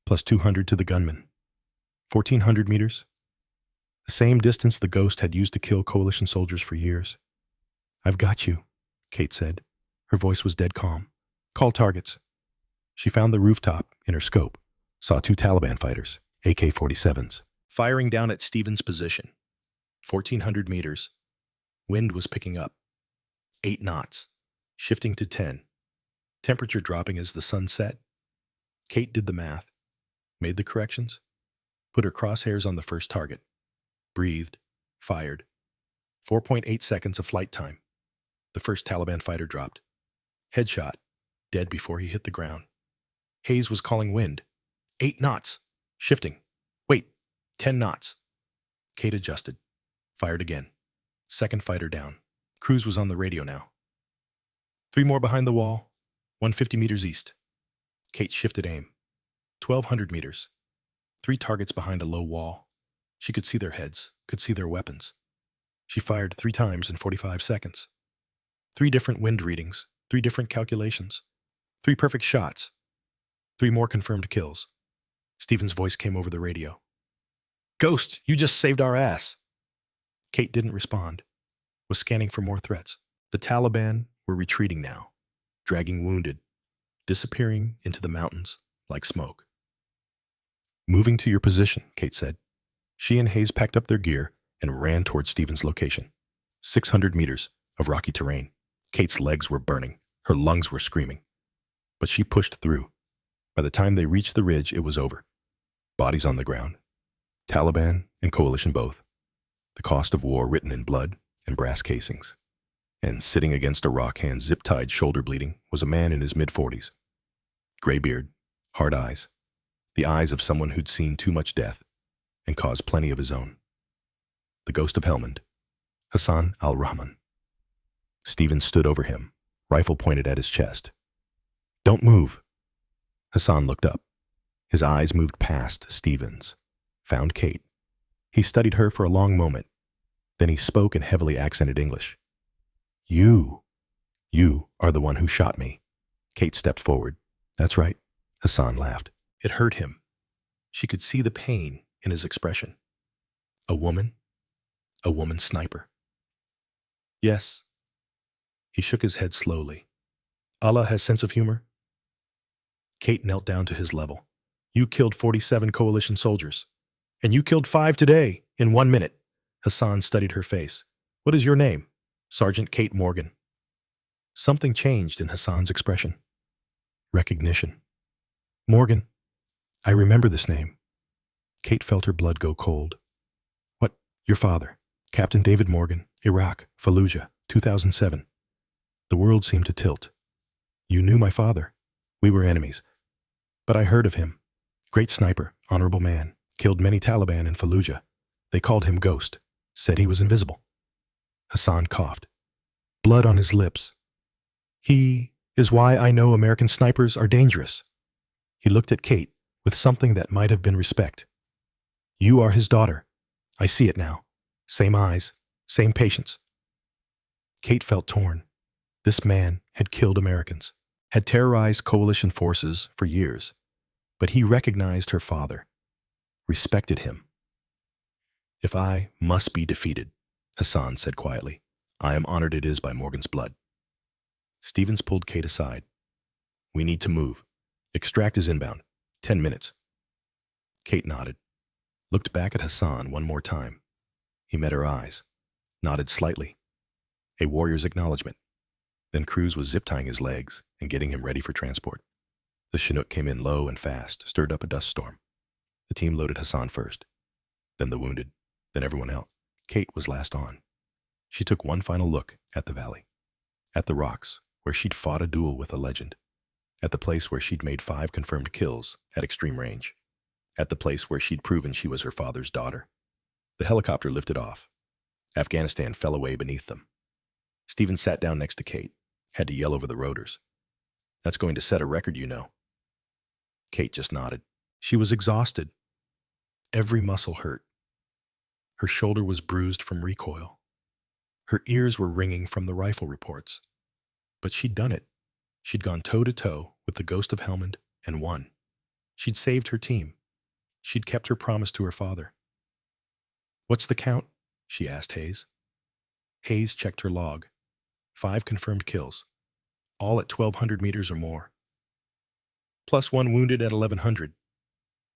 plus 200 to the gunman. 1,400 meters. The same distance the ghost had used to kill coalition soldiers for years. "I've got you," Kate said. Her voice was dead calm. "Call targets." She found the rooftop in her scope, saw 2 Taliban fighters, AK-47s, firing down at Stevens' position. 1,400 meters. Wind was picking up. 8 knots, shifting to 10. Temperature dropping as the sun set. Kate did the math, made the corrections, put her crosshairs on the first target, breathed, fired. 4.8 seconds of flight time. The first Taliban fighter dropped. Headshot, dead before he hit the ground. Hayes was calling wind. 8 knots, shifting. Wait, 10 knots. Kate adjusted, fired again. Second fighter down. Cruz was on the radio now. 3 more behind the wall, 150 meters east. Kate shifted aim. 1,200 meters. 3 targets behind a low wall. She could see their heads, could see their weapons. She fired 3 times in 45 seconds. 3 different wind readings, 3 different calculations. 3 perfect shots. 3 more confirmed kills. Stevens' voice came over the radio. "Ghost, you just saved our ass." Kate didn't respond, was scanning for more threats. The Taliban were retreating now, dragging wounded, disappearing into the mountains like smoke. "Moving to your position," Kate said. She and Hayes packed up their gear and ran toward Stevens' location. 600 meters of rocky terrain. Kate's legs were burning. Her lungs were screaming. But she pushed through. By the time they reached the ridge, it was over. Bodies on the ground. Taliban and coalition both. The cost of war written in blood and brass casings. And sitting against a rock hand, zip-tied, shoulder bleeding, was a man in his mid-40s. Gray beard, hard eyes. The eyes of someone who'd seen too much death and caused plenty of his own. The ghost of Helmand, Hassan al-Rahman. Stevens stood over him, rifle pointed at his chest. "Don't move." Hassan looked up. His eyes moved past Stevens, found Kate. He studied her for a long moment. Then he spoke in heavily accented English. You are the one who shot me." Kate stepped forward. "That's right." Hassan laughed. It hurt him. She could see the pain in his expression. A woman sniper. "Yes." He shook his head slowly. "Allah has sense of humor." Kate knelt down to his level. "You killed 47 coalition soldiers. And you killed 5 today, in 1 minute." Hassan studied her face. "What is your name?" "Sergeant Kate Morgan." Something changed in Hassan's expression. Recognition. "Morgan. I remember this name." Kate felt her blood go cold. "What? Your father, Captain David Morgan, Iraq, Fallujah, 2007. The world seemed to tilt. "You knew my father. We were enemies. But I heard of him. Great sniper, honorable man, killed many Taliban in Fallujah. They called him Ghost, said he was invisible." Hassan coughed, blood on his lips. "He is why I know American snipers are dangerous." He looked at Kate, with something that might have been respect. You are his daughter. I see it now. Same eyes, same patience. Kate felt torn. This man had killed Americans, had terrorized coalition forces for years, but he recognized her father, respected him. If I must be defeated, Hassan said quietly, I am honored it is by Morgan's blood. Stevens pulled Kate aside. We need to move. Extract is inbound. 10 minutes. Kate nodded, looked back at Hassan one more time. He met her eyes, nodded slightly. A warrior's acknowledgement. Then Cruz was zip-tying his legs and getting him ready for transport. The Chinook came in low and fast, stirred up a dust storm. The team loaded Hassan first, then the wounded, then everyone else. Kate was last on. She took one final look at the valley, at the rocks where she'd fought a duel with a legend, at the place where she'd made 5 confirmed kills at extreme range, at the place where she'd proven she was her father's daughter. The helicopter lifted off. Afghanistan fell away beneath them. Stevens sat down next to Kate, had to yell over the rotors. That's going to set a record, you know. Kate just nodded. She was exhausted. Every muscle hurt. Her shoulder was bruised from recoil. Her ears were ringing from the rifle reports. But she'd done it. She'd gone toe-to-toe with the ghost of Helmand and won. She'd saved her team. She'd kept her promise to her father. What's the count? She asked Hayes. Hayes checked her log. 5 confirmed kills, all at 1,200 meters or more. Plus 1 wounded at 1,100.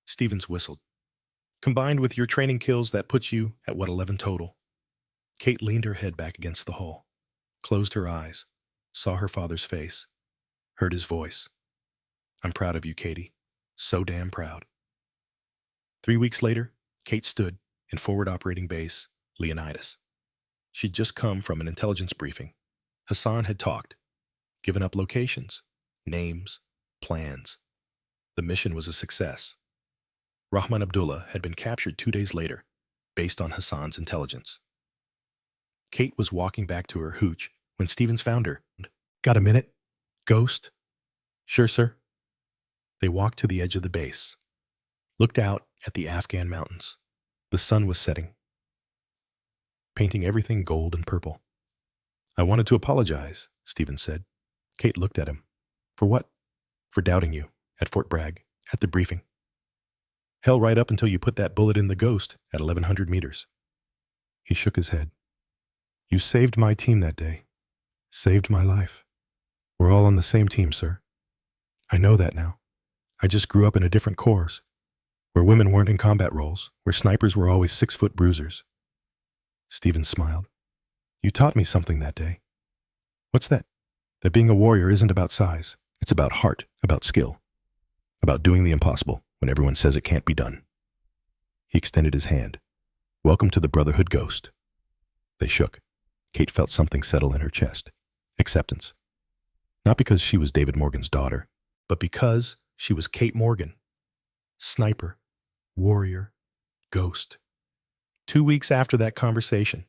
Stevens whistled. Combined with your training kills, that puts you at what, 11 total? Kate leaned her head back against the hull, closed her eyes, saw her father's face, heard his voice. I'm proud of you, Katie. So damn proud. 3 weeks later, Kate stood in Forward Operating Base, Leonidas. She'd just come from an intelligence briefing. Hassan had talked, given up locations, names, plans. The mission was a success. Rahman Abdullah had been captured 2 days later, based on Hassan's intelligence. Kate was walking back to her hooch when Stevens found her. Got a minute? Ghost? Sure, sir. They walked to the edge of the base, looked out at the Afghan mountains. The sun was setting, painting everything gold and purple. I wanted to apologize, Stevens said. Kate looked at him. For what? For doubting you, at Fort Bragg, at the briefing. Hell, right up until you put that bullet in the ghost at 1,100 meters. He shook his head. You saved my team that day. Saved my life. We're all on the same team, sir. I know that now. I just grew up in a different corps, where women weren't in combat roles, where snipers were always 6-foot bruisers. Stevens smiled. You taught me something that day. What's that? That being a warrior isn't about size. It's about heart, about skill, about doing the impossible when everyone says it can't be done. He extended his hand. Welcome to the Brotherhood Ghost. They shook. Kate felt something settle in her chest. Acceptance. Not because she was David Morgan's daughter, but because she was Kate Morgan. Sniper, warrior, ghost. 2 weeks after that conversation,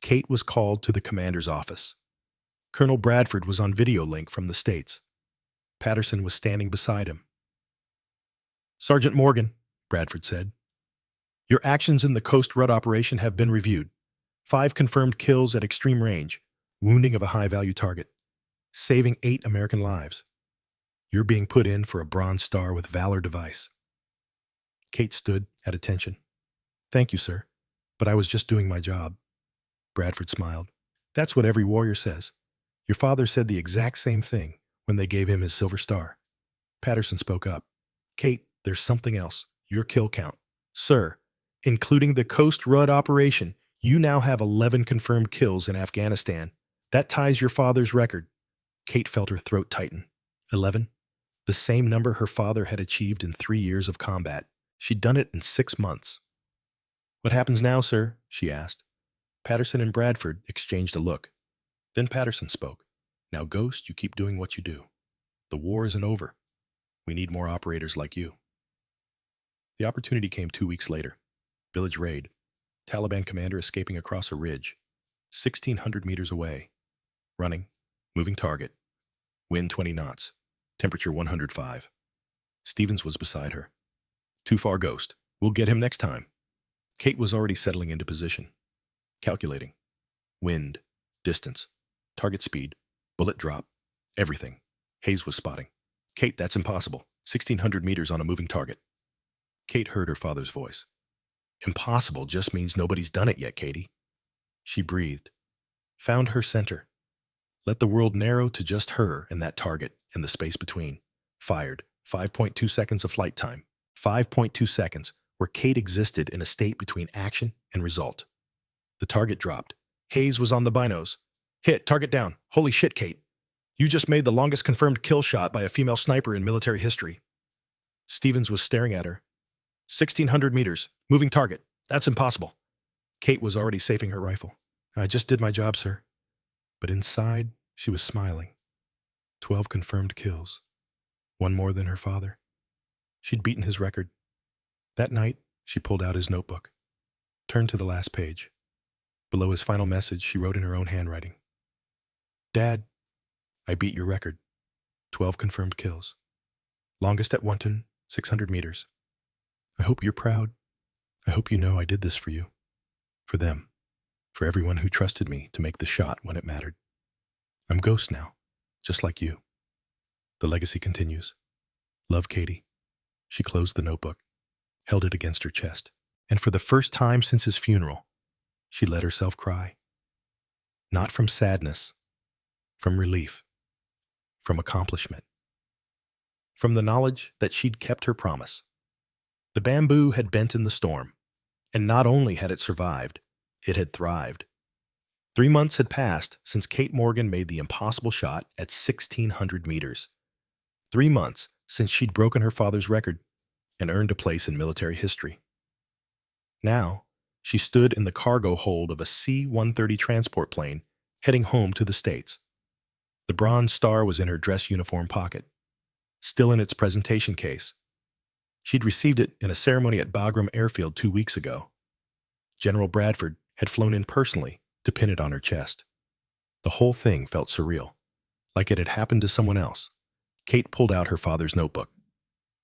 Kate was called to the commander's office. Colonel Bradford was on video link from the States. Patterson was standing beside him. Sergeant Morgan, Bradford said, your actions in the Coast Rut operation have been reviewed. 5 confirmed kills at extreme range, wounding of a high-value target, saving 8 American lives. You're being put in for a Bronze Star with Valor device. Kate stood at attention. Thank you, sir, but I was just doing my job. Bradford smiled. That's what every warrior says. Your father said the exact same thing when they gave him his Silver Star. Patterson spoke up. Kate, there's something else. Your kill count. Sir, including the Coast Rut operation, you now have 11 confirmed kills in Afghanistan. That ties your father's record. Kate felt her throat tighten. 11? The same number her father had achieved in 3 years of combat. She'd done it in 6 months. What happens now, sir? She asked. Patterson and Bradford exchanged a look. Then Patterson spoke. Now, Ghost, you keep doing what you do. The war isn't over. We need more operators like you. The opportunity came 2 weeks later. Village raid. Taliban commander escaping across a ridge, 1,600 meters away. Running. Moving target. Wind 20 knots. Temperature 105. Stevens was beside her. Too far, Ghost. We'll get him next time. Kate was already settling into position, calculating. Wind, distance, target speed, bullet drop, everything. Hayes was spotting. Kate, that's impossible. 1,600 meters on a moving target. Kate heard her father's voice. Impossible just means nobody's done it yet, Katie. She breathed, found her center. Let the world narrow to just her and that target and the space between. Fired. 5.2 seconds of flight time. 5.2 seconds where Kate existed in a state between action and result. The target dropped. Hayes was on the binos. Hit, target down. Holy shit, Kate. You just made the longest confirmed kill shot by a female sniper in military history. Stevens was staring at her. 1,600 meters. Moving target. That's impossible. Kate was already safing her rifle. I just did my job, sir. But inside, she was smiling. 12 confirmed kills. One more than her father. She'd beaten his record. That night, she pulled out his notebook. Turned to the last page. Below his final message, she wrote in her own handwriting. Dad, I beat your record. 12 confirmed kills. Longest at Wunton, 600 meters. I hope you're proud. I hope you know I did this for you. For them. For everyone who trusted me to make the shot when it mattered. I'm Ghost now, just like you. The legacy continues. Love, Katie. She closed the notebook, held it against her chest, and for the first time since his funeral, she let herself cry. Not from sadness, from relief, from accomplishment, from the knowledge that she'd kept her promise. The bamboo had bent in the storm, and not only had it survived, it had thrived. 3 months had passed since Kate Morgan made the impossible shot at 1,600 meters. 3 months since she'd broken her father's record and earned a place in military history. Now, she stood in the cargo hold of a C-130 transport plane heading home to the States. The bronze star was in her dress uniform pocket, still in its presentation case. She'd received it in a ceremony at Bagram Airfield 2 weeks ago. General Bradford had flown in personally to pin it on her chest. The whole thing felt surreal, like it had happened to someone else. Kate pulled out her father's notebook.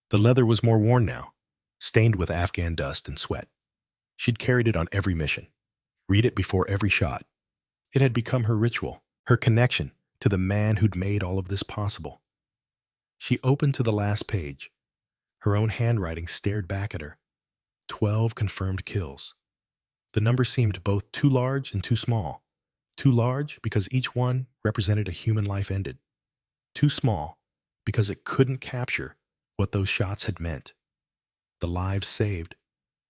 The leather was more worn now, stained with Afghan dust and sweat. She'd carried it on every mission, read it before every shot. It had become her ritual, her connection to the man who'd made all of this possible. She opened to the last page. Her own handwriting stared back at her. 12 confirmed kills. The number seemed both too large and too small. Too large because each one represented a human life ended. Too small because it couldn't capture what those shots had meant. The lives saved,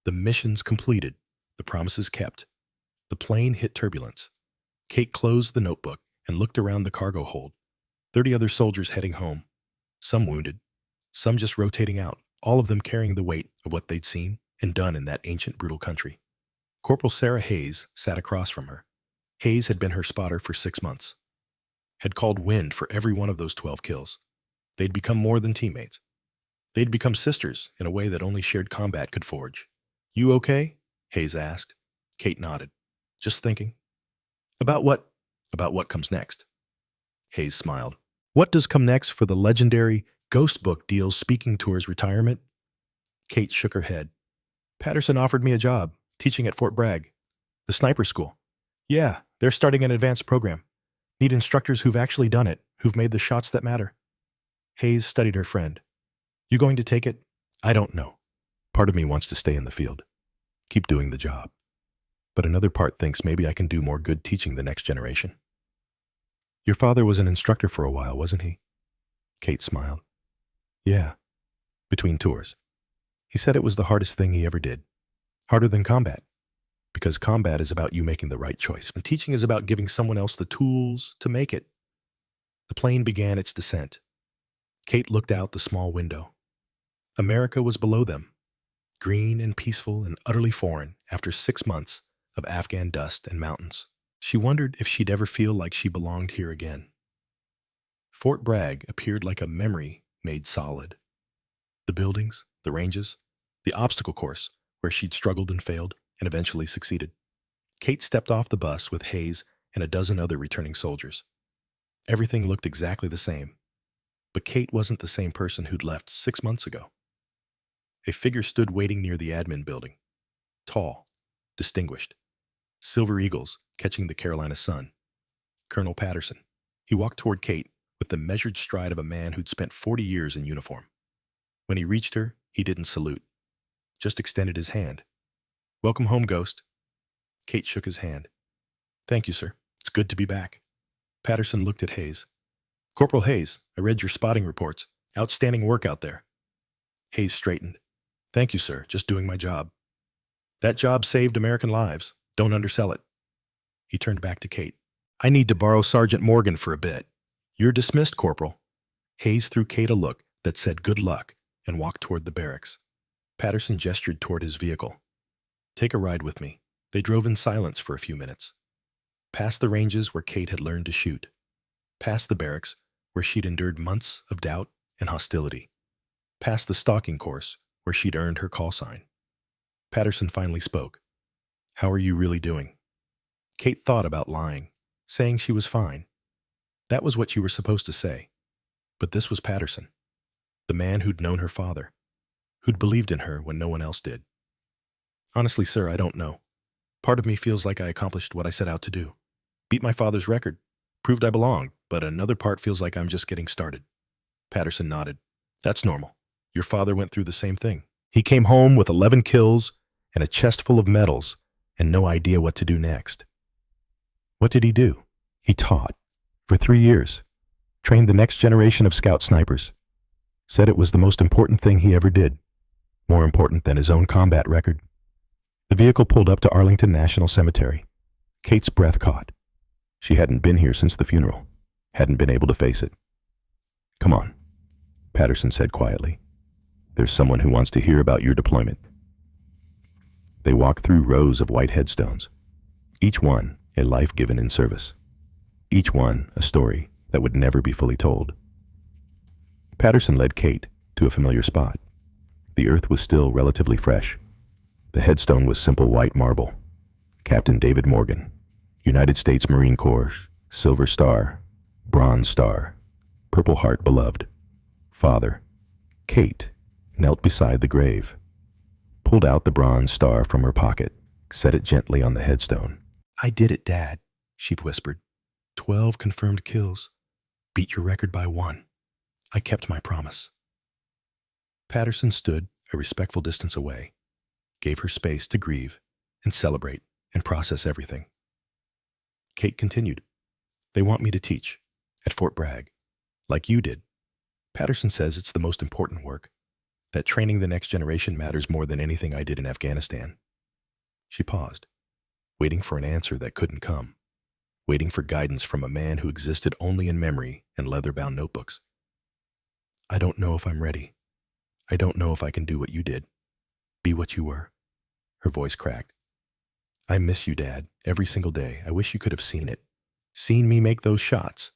the missions completed, the promises kept. The plane hit turbulence. Kate closed the notebook and looked around the cargo hold. 30 other soldiers heading home, some wounded, some just rotating out, all of them carrying the weight of what they'd seen and done in that ancient, brutal country. Corporal Sarah Hayes sat across from her. Hayes had been her spotter for 6 months. Had called wind for every one of those 12 kills. They'd become more than teammates. They'd become sisters in a way that only shared combat could forge. You okay? Hayes asked. Kate nodded. Just thinking. About what? About what comes next. Hayes smiled. What does come next for the legendary Ghost Book Deals speaking tour's retirement? Kate shook her head. Patterson offered me a job, teaching at Fort Bragg, the sniper school. Yeah, they're starting an advanced program. Need instructors who've actually done it, who've made the shots that matter. Hayes studied her friend. You going to take it? I don't know. Part of me wants to stay in the field. Keep doing the job. But another part thinks maybe I can do more good teaching the next generation. Your father was an instructor for a while, wasn't he? Kate smiled. Yeah, between tours. He said it was the hardest thing he ever did. Harder than combat. Because combat is about you making the right choice, and teaching is about giving someone else the tools to make it. The plane began its descent. Kate looked out the small window. America was below them, green and peaceful and utterly foreign after 6 months of Afghan dust and mountains. She wondered if she'd ever feel like she belonged here again. Fort Bragg appeared like a memory made solid. The buildings, the ranges, the obstacle course where she'd struggled and failed and eventually succeeded. Kate stepped off the bus with Hayes and a dozen other returning soldiers. Everything looked exactly the same, but Kate wasn't the same person who'd left 6 months ago. A figure stood waiting near the admin building. Tall, distinguished, silver eagles catching the Carolina sun. Colonel Patterson. He walked toward Kate with the measured stride of a man who'd spent 40 years in uniform. When he reached her, he didn't salute, just extended his hand. "Welcome home, Ghost." Kate shook his hand. "Thank you, sir. It's good to be back." Patterson looked at Hayes. "Corporal Hayes, I read your spotting reports. Outstanding work out there." Hayes straightened. "Thank you, sir. Just doing my job." "That job saved American lives. Don't undersell it." He turned back to Kate. "I need to borrow Sergeant Morgan for a bit." "You're dismissed, Corporal." Hayes threw Kate a look that said good luck and walked toward the barracks. Patterson gestured toward his vehicle. "Take a ride with me." They drove in silence for a few minutes. Past the ranges where Kate had learned to shoot. Past the barracks where she'd endured months of doubt and hostility. Past the stalking course where she'd earned her call sign. Patterson finally spoke. "How are you really doing?" Kate thought about lying, saying she was fine. That was what you were supposed to say. But this was Patterson, the man who'd known her father, who'd believed in her when no one else did. "Honestly, sir, I don't know. Part of me feels like I accomplished what I set out to do. Beat my father's record, proved I belonged, but another part feels like I'm just getting started." Patterson nodded. "That's normal. Your father went through the same thing. He came home with 11 kills and a chest full of medals and no idea what to do next." "What did he do?" "He taught. For 3 years. Trained the next generation of scout snipers. Said it was the most important thing he ever did. More important than his own combat record." The vehicle pulled up to Arlington National Cemetery. Kate's breath caught. She hadn't been here since the funeral. Hadn't been able to face it. "Come on," Patterson said quietly. "There's someone who wants to hear about your deployment." They walked through rows of white headstones. Each one a life given in service. Each one a story that would never be fully told. Patterson led Kate to a familiar spot. The earth was still relatively fresh. The headstone was simple white marble. Captain David Morgan, United States Marine Corps, Silver Star, Bronze Star, Purple Heart beloved. Father. Kate knelt beside the grave, pulled out the Bronze Star from her pocket, set it gently on the headstone. "I did it, Dad," she whispered. 12 confirmed kills. Beat your record by 1. I kept my promise." Patterson stood a respectful distance away, gave her space to grieve and celebrate and process everything. Kate continued. "They want me to teach at Fort Bragg, like you did. Patterson says it's the most important work, that training the next generation matters more than anything I did in Afghanistan." She paused, waiting for an answer that couldn't come, waiting for guidance from a man who existed only in memory and leather-bound notebooks. "I don't know if I'm ready. I don't know if I can do what you did. Be what you were." Her voice cracked. "I miss you, Dad, every single day. I wish you could have seen it. Seen me make those shots.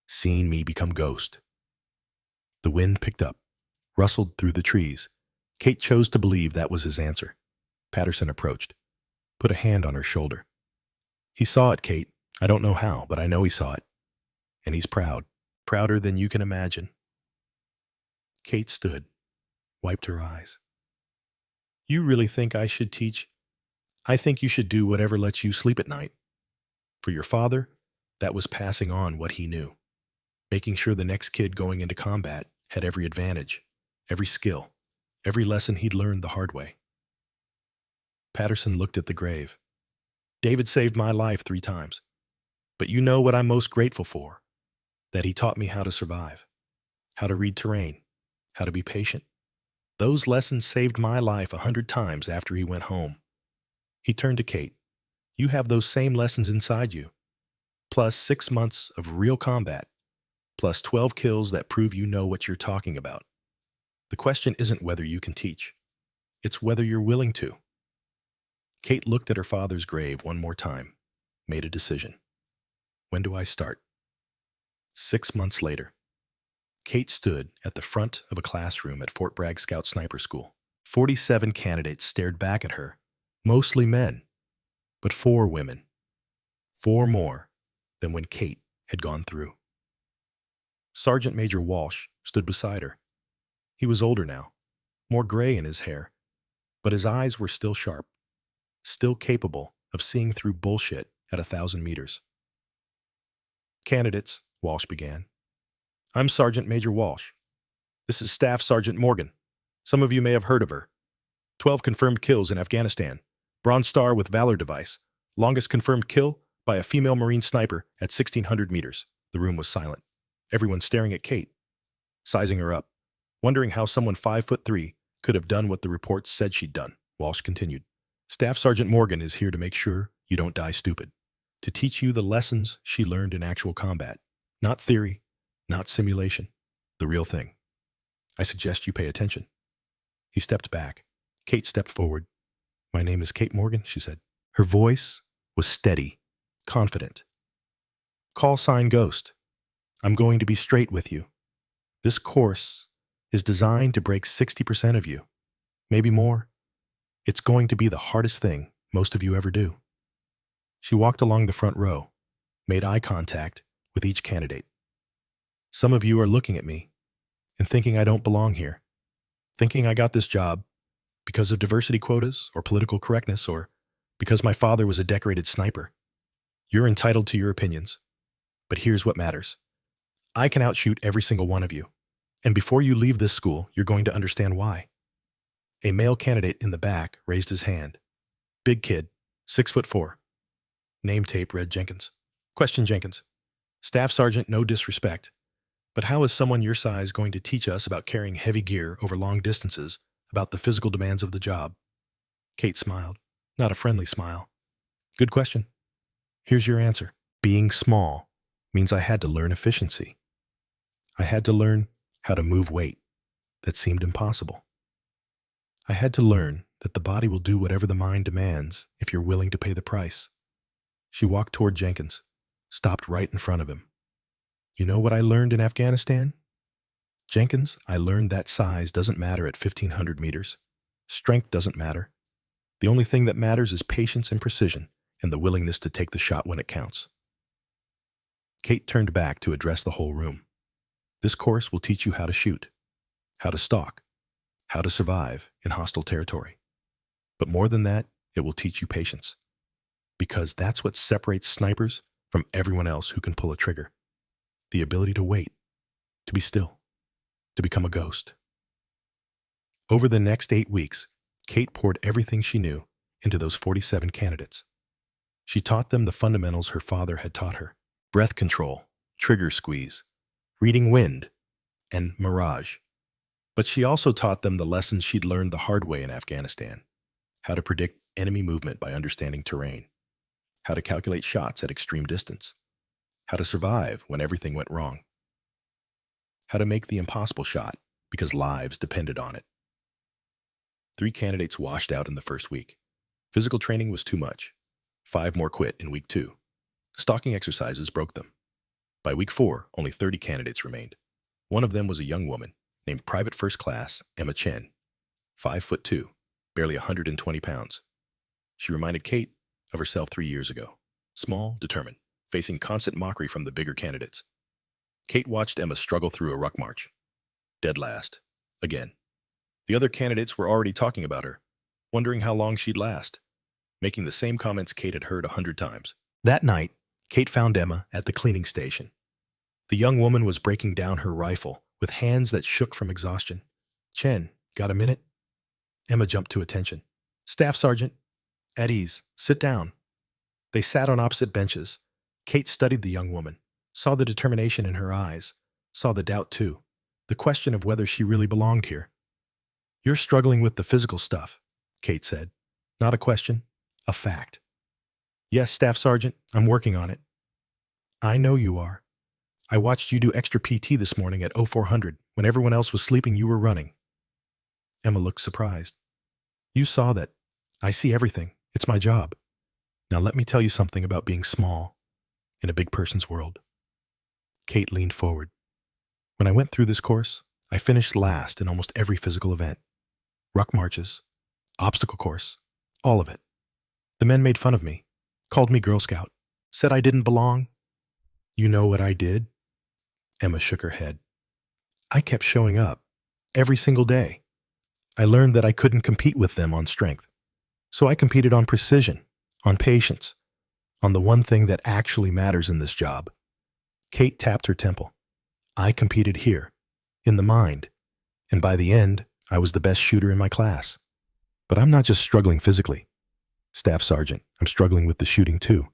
Seen me become Ghost." The wind picked up, rustled through the trees. Kate chose to believe that was his answer. Patterson approached, put a hand on her shoulder. "He saw it, Kate. I don't know how, but I know he saw it. And he's proud. Prouder than you can imagine." Kate stood, wiped her eyes. "You really think I should teach? I think you should do whatever lets you sleep at night. For your father, that was passing on what he knew, making sure the next kid going into combat had every advantage, every skill, every lesson he'd learned the hard way." Patterson looked at the grave. "David saved my life 3 times. But you know what I'm most grateful for? That he taught me how to survive, how to read terrain, how to be patient. Those lessons saved my life 100 times after he went home." He turned to Kate. "You have those same lessons inside you, plus 6 months of real combat, plus 12 kills that prove you know what you're talking about. The question isn't whether you can teach. It's whether you're willing to." Kate looked at her father's grave one more time, made a decision. "When do I start?" 6 months later, Kate stood at the front of a classroom at Fort Bragg Scout Sniper School. 47 candidates stared back at her, mostly men, but 4 women. 4 more than when Kate had gone through. Sergeant Major Walsh stood beside her. He was older now, more gray in his hair, but his eyes were still sharp, still capable of seeing through bullshit at 1,000 meters. "Candidates," Walsh began. "I'm Sergeant Major Walsh. This is Staff Sergeant Morgan. Some of you may have heard of her. 12 confirmed kills in Afghanistan. Bronze Star with Valor device. Longest confirmed kill by a female Marine sniper at 1,600 meters." The room was silent. Everyone staring at Kate, sizing her up, wondering how someone 5'3" could have done what the reports said she'd done. Walsh continued. "Staff Sergeant Morgan is here to make sure you don't die stupid, to teach you the lessons she learned in actual combat. Not theory, not simulation, the real thing. I suggest you pay attention." He stepped back. Kate stepped forward. "My name is Kate Morgan," she said. Her voice was steady, confident. "Call sign Ghost. I'm going to be straight with you. This course is designed to break 60% of you, maybe more. It's going to be the hardest thing most of you ever do." She walked along the front row, made eye contact with each candidate. "Some of you are looking at me and thinking I don't belong here, thinking I got this job because of diversity quotas or political correctness or because my father was a decorated sniper. You're entitled to your opinions, but here's what matters. I can outshoot every single one of you, and before you leave this school, you're going to understand why." A male candidate in the back raised his hand. Big kid, 6'4". Name tape read Jenkins. "Question, Jenkins. Staff Sergeant, no disrespect, but how is someone your size going to teach us about carrying heavy gear over long distances, about the physical demands of the job?" Kate smiled, not a friendly smile. "Good question. Here's your answer. Being small means I had to learn efficiency. I had to learn how to move weight that seemed impossible. I had to learn that the body will do whatever the mind demands if you're willing to pay the price." She walked toward Jenkins, stopped right in front of him. "You know what I learned in Afghanistan? Jenkins, I learned that size doesn't matter at 1,500 meters. Strength doesn't matter. The only thing that matters is patience and precision and the willingness to take the shot when it counts." Kate turned back to address the whole room. "This course will teach you how to shoot, how to stalk, how to survive in hostile territory. But more than that, it will teach you patience. Because that's what separates snipers from everyone else who can pull a trigger. The ability to wait, to be still, to become a ghost." Over the next 8 weeks, Kate poured everything she knew into those 47 candidates. She taught them the fundamentals her father had taught her: breath control, trigger squeeze, reading wind, and mirage. But she also taught them the lessons she'd learned the hard way in Afghanistan: how to predict enemy movement by understanding terrain, how to calculate shots at extreme distance, how to survive when everything went wrong, how to make the impossible shot because lives depended on it. 3 candidates washed out in the first week. Physical training was too much. 5 more quit in week 2. Stalking exercises broke them. By week 4, only 30 candidates remained. One of them was a young woman named Private First Class Emma Chen, 5'2", barely 120 pounds. She reminded Kate of herself 3 years ago, small, determined, facing constant mockery from the bigger candidates. Kate watched Emma struggle through a ruck march. Dead last. Again. The other candidates were already talking about her, wondering how long she'd last, making the same comments Kate had heard 100 times. That night, Kate found Emma at the cleaning station. The young woman was breaking down her rifle with hands that shook from exhaustion. "Chen, got a minute?" Emma jumped to attention. "Staff Sergeant, at ease, sit down." They sat on opposite benches. Kate studied the young woman, saw the determination in her eyes, saw the doubt too, the question of whether she really belonged here. "You're struggling with the physical stuff," Kate said. "Not a question, a fact." "Yes, Staff Sergeant, I'm working on it." "I know you are. I watched you do extra PT this morning at 0400. When everyone else was sleeping, you were running." Emma looked surprised. "You saw that. I see everything. It's my job. Now let me tell you something about being small in a big person's world." Kate leaned forward. "When I went through this course, I finished last in almost every physical event. Ruck marches, obstacle course, all of it. The men made fun of me, called me Girl Scout, said I didn't belong. You know what I did?" Emma shook her head. "I kept showing up, every single day. I learned that I couldn't compete with them on strength. So I competed on precision, on patience, on the one thing that actually matters in this job. Kate tapped her temple. I competed here, in the mind, and by the end, I was the best shooter in my class. But I'm not just struggling physically. Staff Sergeant, I'm struggling with the shooting too.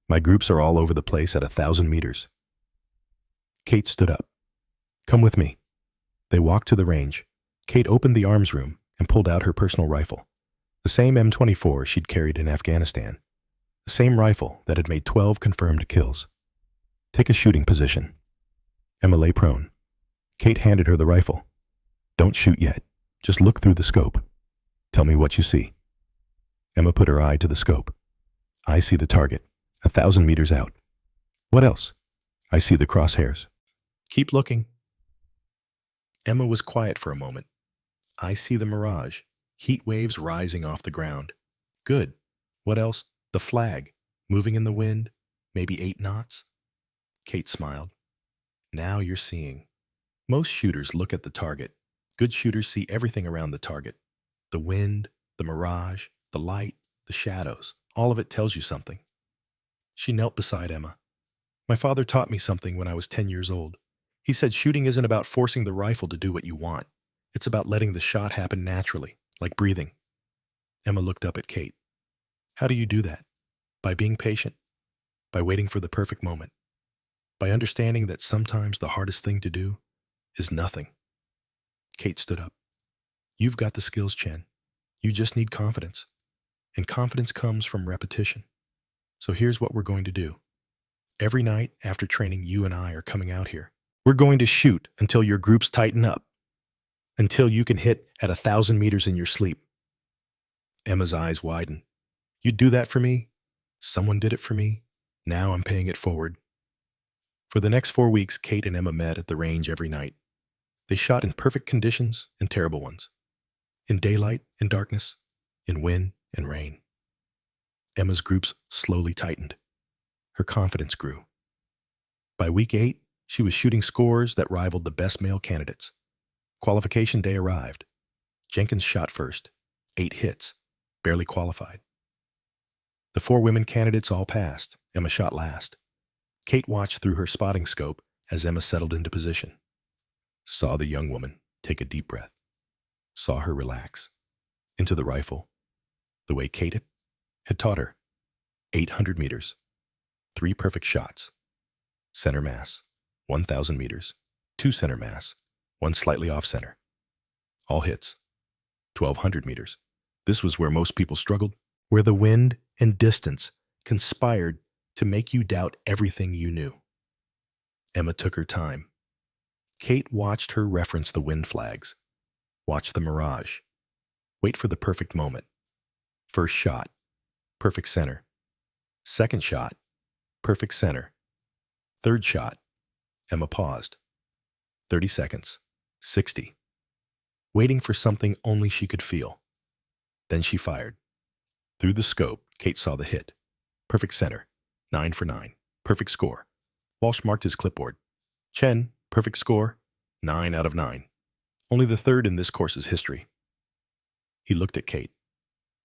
My groups are all over the place at 1,000 meters. Kate stood up. Come with me. They walked to the range. Kate opened the arms room and pulled out her personal rifle. The same M24 she'd carried in Afghanistan. The same rifle that had made 12 confirmed kills. Take a shooting position. Emma lay prone. Kate handed her the rifle. Don't shoot yet. Just look through the scope. Tell me what you see. Emma put her eye to the scope. I see the target, 1,000 meters out. What else? I see the crosshairs. Keep looking. Emma was quiet for a moment. I see the mirage, heat waves rising off the ground. Good. What else? The flag, moving in the wind, maybe 8 knots. Kate smiled. Now you're seeing. Most shooters look at the target. Good shooters see everything around the target. The wind, the mirage, the light, the shadows. All of it tells you something. She knelt beside Emma. My father taught me something when I was 10 years old. He said shooting isn't about forcing the rifle to do what you want. It's about letting the shot happen naturally, like breathing. Emma looked up at Kate. How do you do that? By being patient. By waiting for the perfect moment. By understanding that sometimes the hardest thing to do is nothing. Kate stood up. You've got the skills, Chen. You just need confidence. And confidence comes from repetition. So here's what we're going to do. Every night after training, you and I are coming out here. We're going to shoot until your groups tighten up. Until you can hit at 1,000 meters in your sleep. Emma's eyes widened. You'd do that for me? Someone did it for me. Now I'm paying it forward. For the next 4 weeks, Kate and Emma met at the range every night. They shot in perfect conditions and terrible ones. In daylight and darkness. In wind and rain. Emma's groups slowly tightened. Her confidence grew. By week 8, she was shooting scores that rivaled the best male candidates. Qualification day arrived. Jenkins shot first. 8 hits. Barely qualified. The 4 women candidates all passed. Emma shot last. Kate watched through her spotting scope as Emma settled into position. Saw the young woman take a deep breath. Saw her relax. Into the rifle. The way Kate had taught her. 800 meters. 3 perfect shots. Center mass. 1,000 meters. 2 center mass. 1 slightly off center. All hits. 1,200 meters. This was where most people struggled. Where the wind and distance conspired to make you doubt everything you knew. Emma took her time. Kate watched her reference the wind flags. Watch the mirage. Wait for the perfect moment. First shot. Perfect center. Second shot. Perfect center. Third shot. Emma paused. 30 seconds. 60. Waiting for something only she could feel. Then she fired. Through the scope, Kate saw the hit. Perfect center. 9 for 9. Perfect score. Walsh marked his clipboard. Chen, perfect score. 9 out of 9. Only the third in this course's history. He looked at Kate.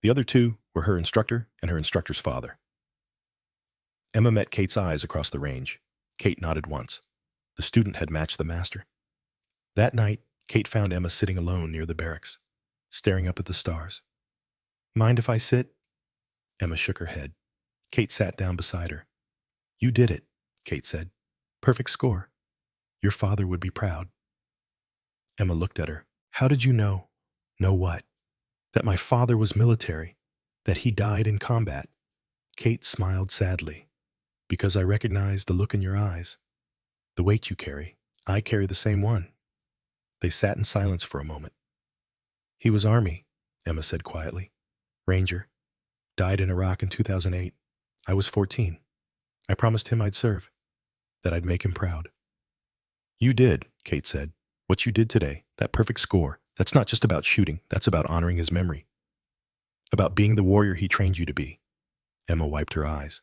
The other 2 were her instructor and her instructor's father. Emma met Kate's eyes across the range. Kate nodded once. The student had matched the master. That night, Kate found Emma sitting alone near the barracks, staring up at the stars. Mind if I sit? Emma shook her head. Kate sat down beside her. You did it, Kate said. Perfect score. Your father would be proud. Emma looked at her. How did you know? Know what? That my father was military, that he died in combat. Kate smiled sadly. Because I recognized the look in your eyes. The weight you carry. I carry the same one. They sat in silence for a moment. He was Army, Emma said quietly. Ranger. Died in Iraq in 2008. I was 14. I promised him I'd serve. That I'd make him proud. You did, Kate said. What you did today, that perfect score, that's not just about shooting. That's about honoring his memory. About being the warrior he trained you to be. Emma wiped her eyes.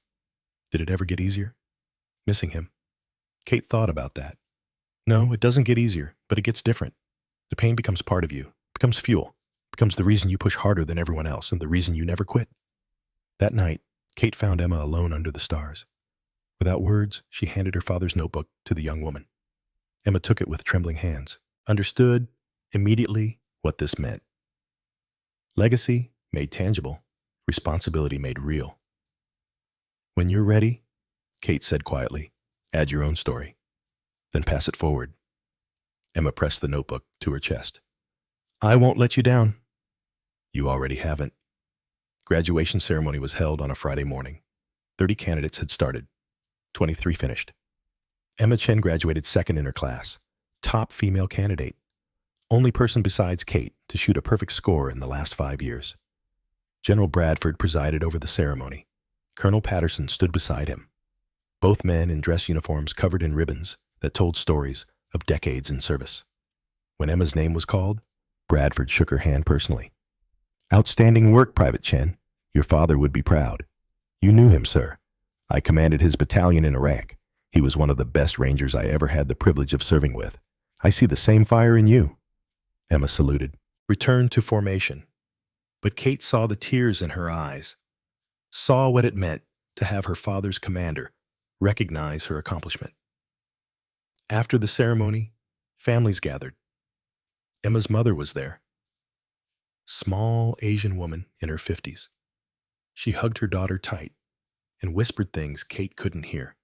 Did it ever get easier? Missing him. Kate thought about that. No, it doesn't get easier, but it gets different. The pain becomes part of you, becomes fuel. becomes the reason you push harder than everyone else and the reason you never quit. That night, Kate found Emma alone under the stars. Without words, she handed her father's notebook to the young woman. Emma took it with trembling hands, understood immediately what this meant. Legacy made tangible, responsibility made real. When you're ready, Kate said quietly, add your own story, then pass it forward. Emma pressed the notebook to her chest. I won't let you down. You already haven't. Graduation ceremony was held on a Friday morning. 30 candidates had started. 23 finished. Emma Chen graduated second in her class, top female candidate, only person besides Kate to shoot a perfect score in the last 5 years. General Bradford presided over the ceremony. Colonel Patterson stood beside him. Both men in dress uniforms covered in ribbons that told stories of decades in service. When Emma's name was called, Bradford shook her hand personally. Outstanding work, Private Chen. Your father would be proud. You knew him, sir. I commanded his battalion in Iraq. He was one of the best Rangers I ever had the privilege of serving with. I see the same fire in you. Emma saluted. Returned to formation. But Kate saw the tears in her eyes, saw what it meant to have her father's commander recognize her accomplishment. After the ceremony, families gathered. Emma's mother was there. Small Asian woman in her 50s. She hugged her daughter tight and whispered things Kate couldn't hear.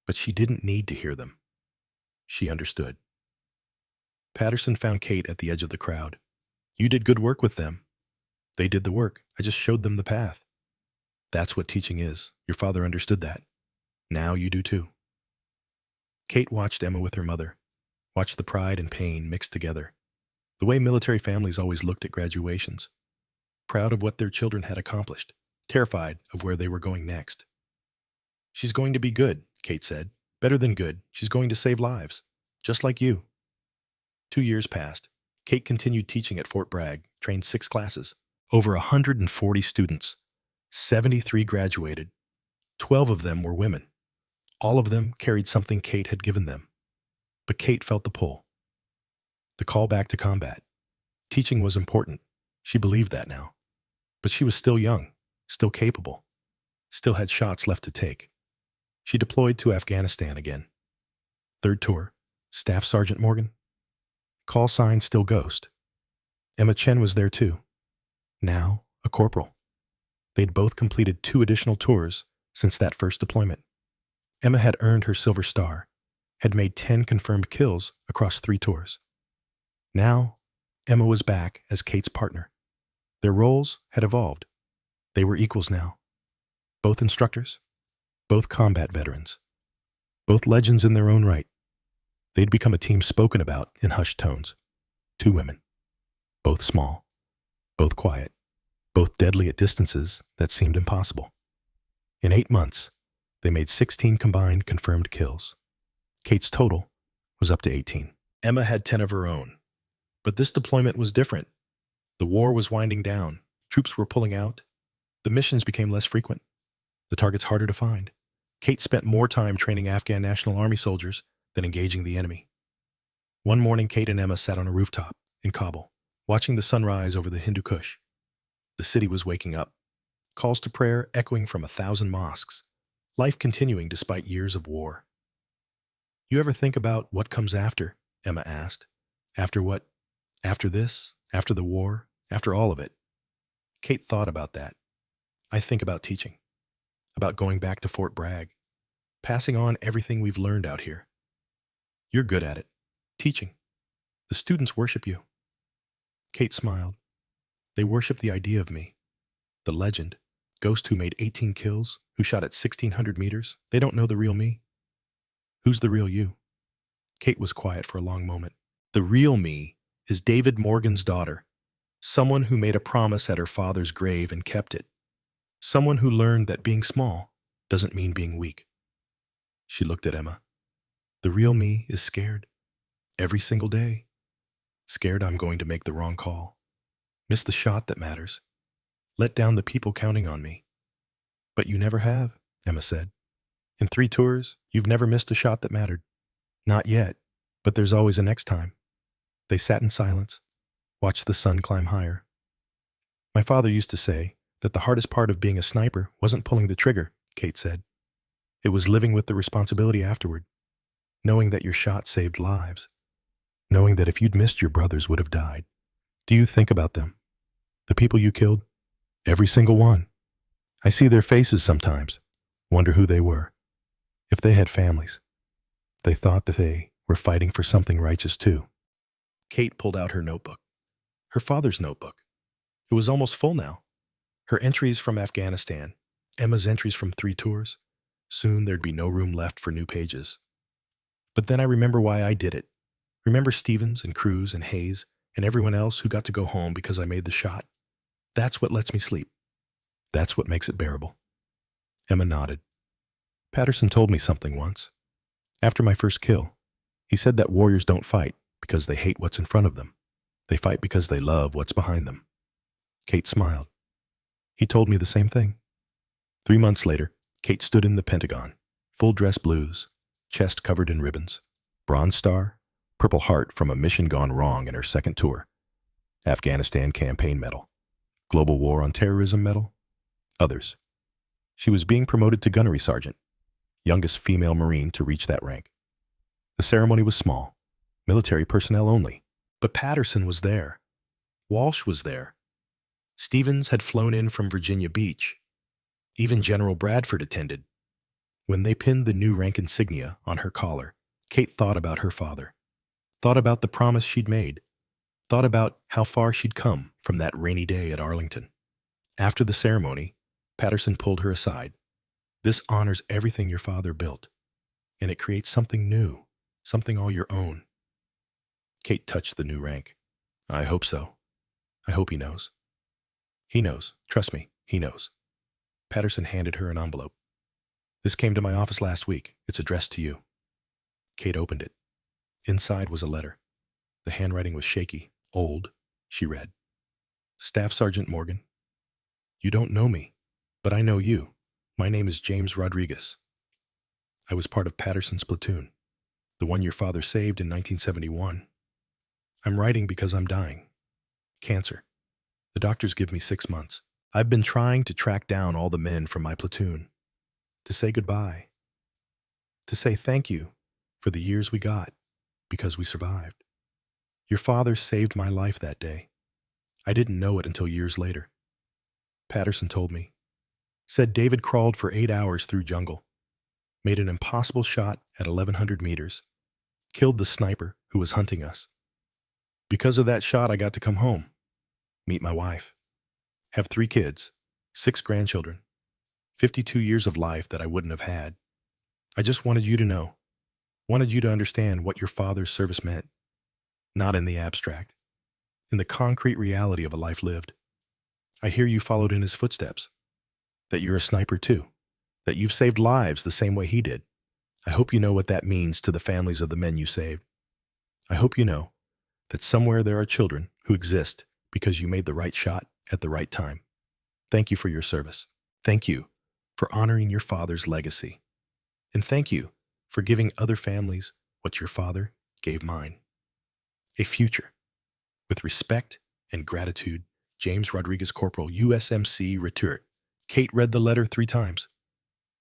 But she didn't need to hear them. She understood. Patterson found Kate at the edge of the crowd. You did good work with them. They did the work. I just showed them the path. That's what teaching is. Your father understood that. Now you do too. Kate watched Emma with her mother, watched the pride and pain mixed together, the way military families always looked at graduations, proud of what their children had accomplished, terrified of where they were going next. She's going to be good, Kate said. Better than good. She's going to save lives, just like you. 2 years passed. Kate continued teaching at Fort Bragg, trained 6 classes, over 140 students. 73 graduated. 12 of them were women. All of them carried something Kate had given them. But Kate felt the pull. The call back to combat. Teaching was important. She believed that now. But she was still young, still capable, still had shots left to take. She deployed to Afghanistan again. 3rd tour, Staff Sergeant Morgan. Call sign still Ghost. Emma Chen was there too. Now a corporal. They'd both completed 2 additional tours since that first deployment. Emma had earned her Silver Star, had made 10 confirmed kills across 3 tours. Now, Emma was back as Kate's partner. Their roles had evolved. They were equals now. Both instructors, both combat veterans, both legends in their own right. They'd become a team spoken about in hushed tones. 2 women, both small, both quiet, both deadly at distances that seemed impossible. In 8 months, they made 16 combined confirmed kills. Kate's total was up to 18. Emma had 10 of her own. But this deployment was different. The war was winding down. Troops were pulling out. The missions became less frequent. The targets harder to find. Kate spent more time training Afghan National Army soldiers than engaging the enemy. One morning, Kate and Emma sat on a rooftop in Kabul, watching the sunrise over the Hindu Kush. The city was waking up. Calls to prayer echoing from 1,000 mosques. Life continuing despite years of war. You ever think about what comes after? Emma asked. After what? After this? After the war? After all of it? Kate thought about that. I think about teaching. About going back to Fort Bragg. Passing on everything we've learned out here. You're good at it. Teaching. The students worship you. Kate smiled. They worship the idea of me. The legend. Ghost who made 18 kills, who shot at 1,600 meters. They don't know the real me. Who's the real you? Kate was quiet for a long moment. The real me is David Morgan's daughter. Someone who made a promise at her father's grave and kept it. Someone who learned that being small doesn't mean being weak. She looked at Emma. The real me is scared. Every single day. Scared I'm going to make the wrong call. Miss the shot that matters. Let down the people counting on me. But you never have, Emma said. In 3 tours, you've never missed a shot that mattered. Not yet, but there's always a next time. They sat in silence, watch the sun climb higher. My father used to say that the hardest part of being a sniper wasn't pulling the trigger, Kate said. It was living with the responsibility afterward, knowing that your shot saved lives, knowing that if you'd missed, your brothers would have died. Do you think about them? The people you killed? Every single one. I see their faces sometimes, wonder who they were. If they had families, they thought that they were fighting for something righteous too. Kate pulled out her notebook, her father's notebook. It was almost full now. Her entries from Afghanistan, Emma's entries from 3 tours. Soon there'd be no room left for new pages. But then I remember why I did it. Remember Stevens and Cruz and Hayes and everyone else who got to go home because I made the shot. That's what lets me sleep. That's what makes it bearable. Emma nodded. Patterson told me something once. After my first kill, he said that warriors don't fight because they hate what's in front of them. They fight because they love what's behind them. Kate smiled. He told me the same thing. 3 months later, Kate stood in the Pentagon, full dress blues, chest covered in ribbons, Bronze Star, Purple Heart from a mission gone wrong in her second tour, Afghanistan Campaign Medal, Global War on Terrorism Medal, others. She was being promoted to Gunnery Sergeant, youngest female Marine to reach that rank. The ceremony was small, military personnel only, but Patterson was there. Walsh was there. Stevens had flown in from Virginia Beach. Even General Bradford attended. When they pinned the new rank insignia on her collar, Kate thought about her father, thought about the promise she'd made, thought about how far she'd come from that rainy day at Arlington. After the ceremony, Patterson pulled her aside. This honors everything your father built, and it creates something new, something all your own. Kate touched the new rank. I hope so. I hope he knows. He knows. Trust me, he knows. Patterson handed her an envelope. This came to my office last week. It's addressed to you. Kate opened it. Inside was a letter. The handwriting was shaky, old. She read, Staff Sergeant Morgan, you don't know me, but I know you. My name is James Rodriguez. I was part of Patterson's platoon, the one your father saved in 1971. I'm writing because I'm dying. Cancer. The doctors give me 6 months. I've been trying to track down all the men from my platoon, to say goodbye, to say thank you for the years we got because we survived. Your father saved my life that day. I didn't know it until years later. Patterson told me. Said David crawled for 8 hours through jungle, made an impossible shot at 1,100 meters, killed the sniper who was hunting us. Because of that shot, I got to come home, meet my wife, have 3 kids, 6 grandchildren, 52 years of life that I wouldn't have had. I just wanted you to know, wanted you to understand what your father's service meant, not in the abstract, in the concrete reality of a life lived. I hear you followed in his footsteps, that you're a sniper too, that you've saved lives the same way he did. I hope you know what that means to the families of the men you saved. I hope you know that somewhere there are children who exist because you made the right shot at the right time. Thank you for your service. Thank you for honoring your father's legacy. And thank you for giving other families what your father gave mine. A future. With respect and gratitude, James Rodriguez Corporal, USMC Retour. Kate read the letter 3 times.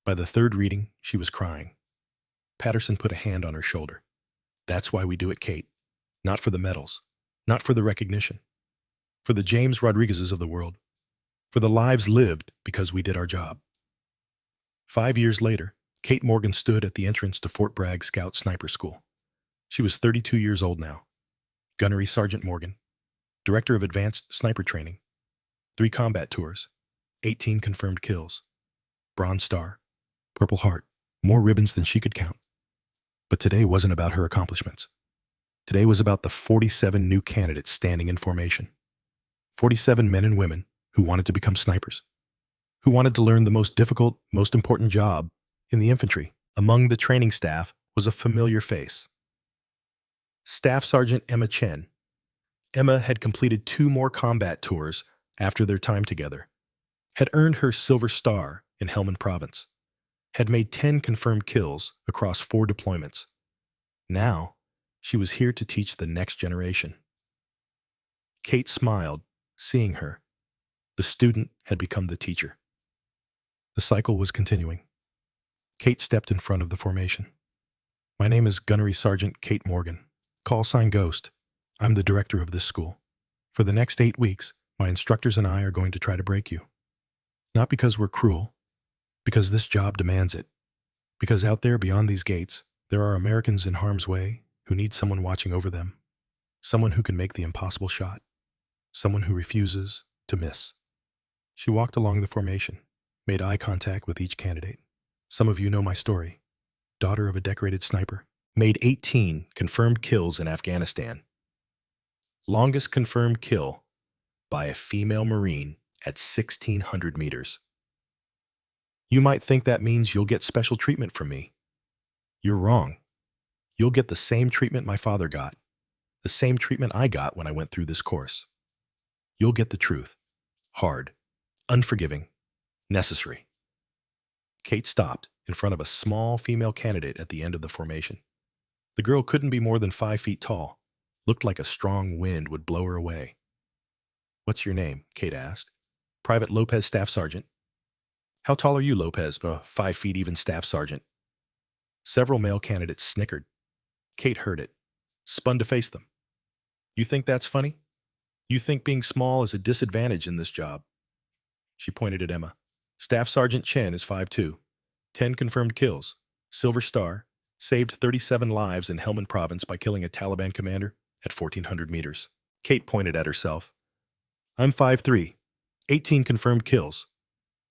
By the 3rd reading, she was crying. Patterson put a hand on her shoulder. That's why we do it, Kate. Not for the medals, not for the recognition. For the James Rodriguezes of the world. For the lives lived because we did our job. 5 years later, Kate Morgan stood at the entrance to Fort Bragg Scout Sniper School. She was 32 years old now. Gunnery Sergeant Morgan, Director of Advanced Sniper Training, 3 combat tours, 18 confirmed kills, Bronze Star, Purple Heart, more ribbons than she could count. But today wasn't about her accomplishments. Today was about the 47 new candidates standing in formation. 47 men and women who wanted to become snipers, who wanted to learn the most difficult, most important job in the infantry. Among the training staff was a familiar face. Staff Sergeant Emma Chen. Emma had completed 2 more combat tours after their time together, had earned her Silver Star in Helmand Province, had made 10 confirmed kills across 4 deployments. Now, she was here to teach the next generation. Kate smiled, seeing her. The student had become the teacher. The cycle was continuing. Kate stepped in front of the formation. My name is Gunnery Sergeant Kate Morgan, call sign Ghost. I'm the director of this school. For the next 8 weeks, my instructors and I are going to try to break you. Not because we're cruel, because this job demands it. Because out there beyond these gates, there are Americans in harm's way who need someone watching over them. Someone who can make the impossible shot. Someone who refuses to miss. She walked along the formation, made eye contact with each candidate. Some of you know my story. Daughter of a decorated sniper. Made 18 confirmed kills in Afghanistan. Longest confirmed kill by a female Marine at 1,600 meters. You might think that means you'll get special treatment from me. You're wrong. You'll get the same treatment my father got, the same treatment I got when I went through this course. You'll get the truth. Hard, unforgiving, necessary. Kate stopped in front of a small female candidate at the end of the formation. The girl couldn't be more than 5 feet tall, looked like a strong wind would blow her away. What's your name? Kate asked. Private Lopez, Staff Sergeant. How tall are you, Lopez? 5 feet even, Staff Sergeant. Several male candidates snickered. Kate heard it, spun to face them. You think that's funny? You think being small is a disadvantage in this job? She pointed at Emma. Staff Sergeant Chen is 5'2", 10 confirmed kills, Silver Star, saved 37 lives in Helmand Province by killing a Taliban commander at 1,400 meters. Kate pointed at herself. I'm 5'3", 18 confirmed kills,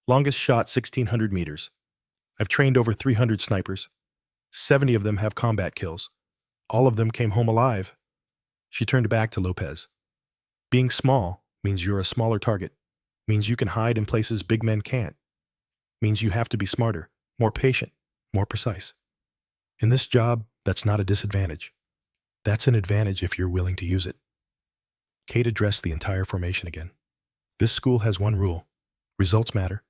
longest shot 1,600 meters. I've trained over 300 snipers. 70 of them have combat kills. All of them came home alive. She turned back to Lopez. Being small means you're a smaller target, means you can hide in places big men can't, means you have to be smarter, more patient, more precise. In this job, that's not a disadvantage. That's an advantage if you're willing to use it. Kate addressed the entire formation again. This school has one rule. Results matter.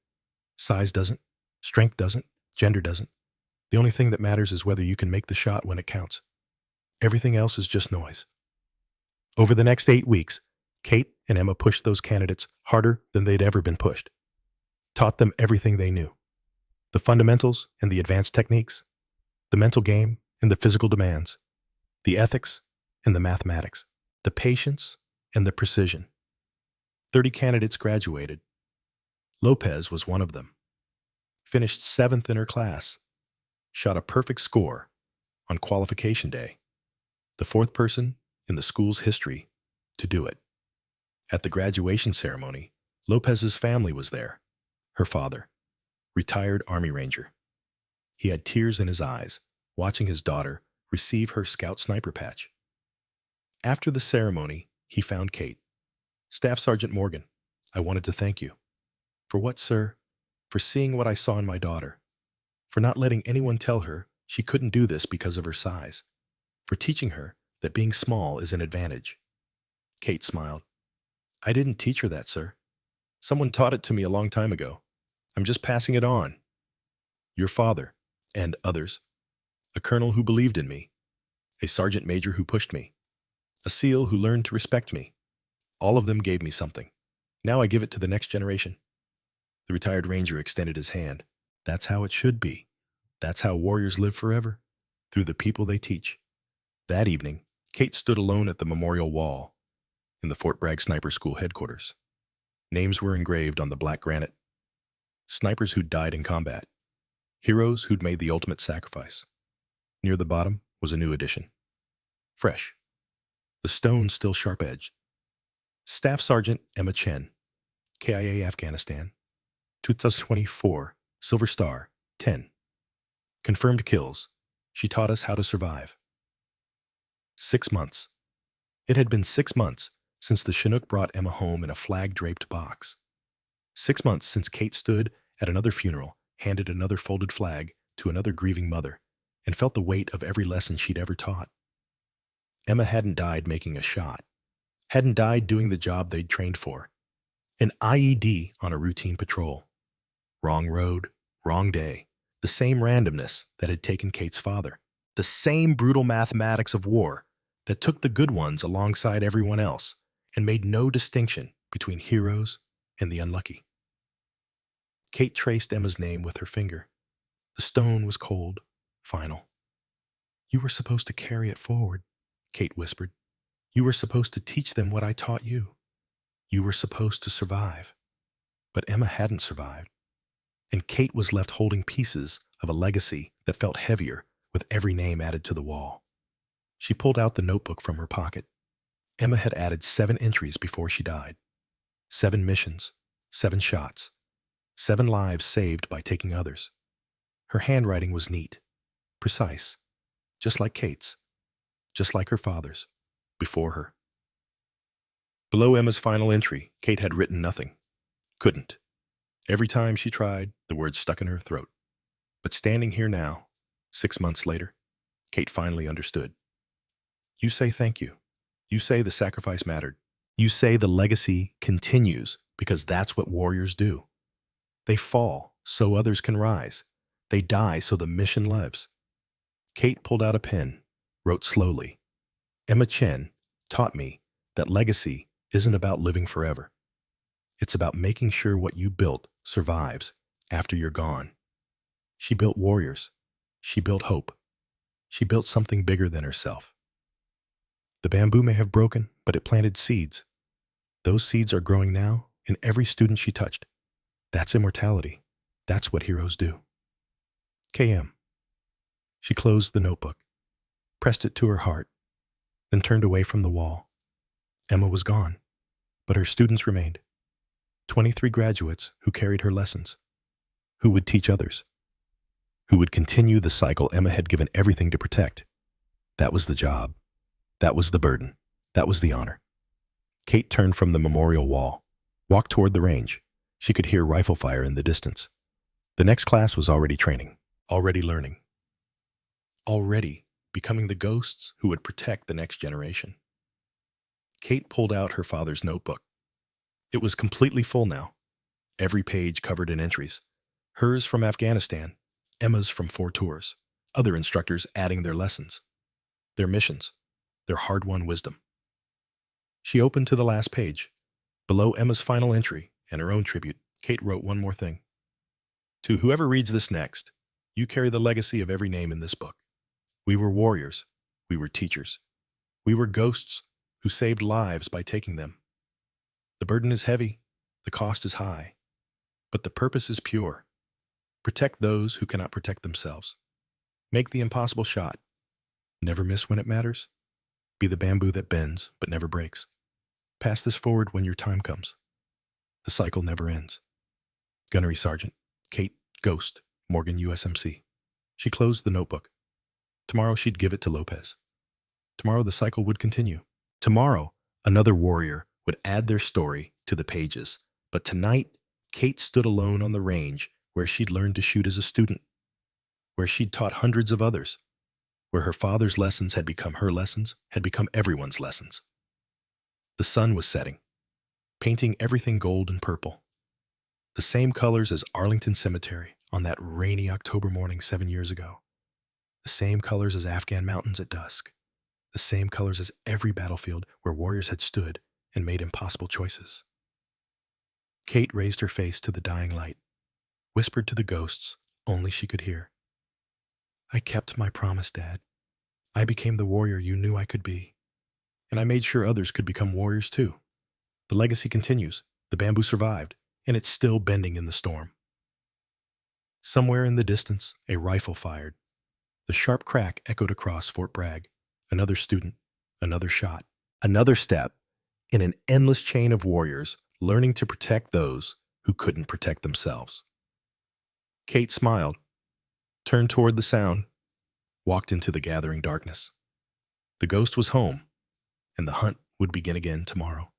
Size doesn't. Strength doesn't. Gender doesn't. The only thing that matters is whether you can make the shot when it counts. Everything else is just noise. Over the next 8 weeks, Kate and Emma pushed those candidates harder than they'd ever been pushed. Taught them everything they knew. The fundamentals and the advanced techniques. The mental game and the physical demands. The ethics and the mathematics. The patience and the precision. 30 candidates graduated. Lopez was one of them. Finished 7th in her class. Shot a perfect score on qualification day. The 4th person in the school's history to do it. At the graduation ceremony, Lopez's family was there. Her father, retired Army Ranger. He had tears in his eyes, watching his daughter receive her Scout Sniper patch. After the ceremony, he found Kate. Staff Sergeant Morgan, I wanted to thank you. For what, sir? For seeing what I saw in my daughter. For not letting anyone tell her she couldn't do this because of her size. For teaching her that being small is an advantage. Kate smiled. I didn't teach her that, sir. Someone taught it to me a long time ago. I'm just passing it on. Your father, and others. A colonel who believed in me. A sergeant major who pushed me. A SEAL who learned to respect me. All of them gave me something. Now I give it to the next generation. The retired ranger extended his hand. That's how it should be. That's how warriors live forever, through the people they teach. That evening, Kate stood alone at the memorial wall in the Fort Bragg Sniper School headquarters. Names were engraved on the black granite. Snipers who'd died in combat. Heroes who'd made the ultimate sacrifice. Near the bottom was a new addition. Fresh. The stone still sharp-edged. Staff Sergeant Emma Chen, KIA Afghanistan, 2024, Silver Star, 10. Confirmed kills. She taught us how to survive. 6 months. It had been 6 months since the Chinook brought Emma home in a flag-draped box. 6 months since Kate stood at another funeral, handed another folded flag to another grieving mother, and felt the weight of every lesson she'd ever taught. Emma hadn't died making a shot, hadn't died doing the job they'd trained for. An IED on a routine patrol. Wrong road, wrong day. The same randomness that had taken Kate's father. The same brutal mathematics of war that took the good ones alongside everyone else and made no distinction between heroes and the unlucky. Kate traced Emma's name with her finger. The stone was cold, final. "You were supposed to carry it forward," Kate whispered. "You were supposed to teach them what I taught you. You were supposed to survive." But Emma hadn't survived, and Kate was left holding pieces of a legacy that felt heavier with every name added to the wall. She pulled out the notebook from her pocket. Emma had added 7 entries before she died. 7 missions, 7 shots, 7 lives saved by taking others. Her handwriting was neat, precise, just like Kate's, just like her father's, before her. Below Emma's final entry, Kate had written nothing. Couldn't. Every time she tried, the words stuck in her throat. But standing here now, 6 months later, Kate finally understood. You say thank you. You say the sacrifice mattered. You say the legacy continues because that's what warriors do. They fall so others can rise. They die so the mission lives. Kate pulled out a pen, wrote slowly. Emma Chen taught me that legacy isn't about living forever. It's about making sure what you built survives after you're gone. She built warriors. She built hope. She built something bigger than herself. The bamboo may have broken, but it planted seeds. Those seeds are growing now in every student she touched. That's immortality. That's what heroes do. KM. She closed the notebook, pressed it to her heart, then turned away from the wall. Emma was gone, but her students remained. 23 graduates who carried her lessons, who would teach others, who would continue the cycle Emma had given everything to protect. That was the job. That was the burden. That was the honor. Kate turned from the memorial wall, walked toward the range. She could hear rifle fire in the distance. The next class was already training, already learning, already becoming the ghosts who would protect the next generation. Kate pulled out her father's notebook. It was completely full now, every page covered in entries. Hers from Afghanistan, Emma's from 4 tours, other instructors adding their lessons, their missions, their hard-won wisdom. She opened to the last page. Below Emma's final entry and her own tribute, Kate wrote one more thing. To whoever reads this next, you carry the legacy of every name in this book. We were warriors. We were teachers. We were ghosts who saved lives by taking them. The burden is heavy. The cost is high. But the purpose is pure. Protect those who cannot protect themselves. Make the impossible shot. Never miss when it matters. Be the bamboo that bends but never breaks. Pass this forward when your time comes. The cycle never ends. Gunnery Sergeant, Kate Ghost, Morgan USMC. She closed the notebook. Tomorrow she'd give it to Lopez. Tomorrow the cycle would continue. Tomorrow, another warrior would add their story to the pages. But tonight, Kate stood alone on the range where she'd learned to shoot as a student, where she'd taught hundreds of others, where her father's lessons had become her lessons, had become everyone's lessons. The sun was setting, painting everything gold and purple. The same colors as Arlington Cemetery on that rainy October morning 7 years ago. The same colors as Afghan mountains at dusk. The same colors as every battlefield where warriors had stood and made impossible choices. Kate raised her face to the dying light, whispered to the ghosts only she could hear. I kept my promise, Dad. I became the warrior you knew I could be. And I made sure others could become warriors too. The legacy continues. The bamboo survived, and it's still bending in the storm. Somewhere in the distance, a rifle fired. The sharp crack echoed across Fort Bragg. Another student, another shot, another step in an endless chain of warriors learning to protect those who couldn't protect themselves. Kate smiled, turned toward the sound, walked into the gathering darkness. The ghost was home, and the hunt would begin again tomorrow.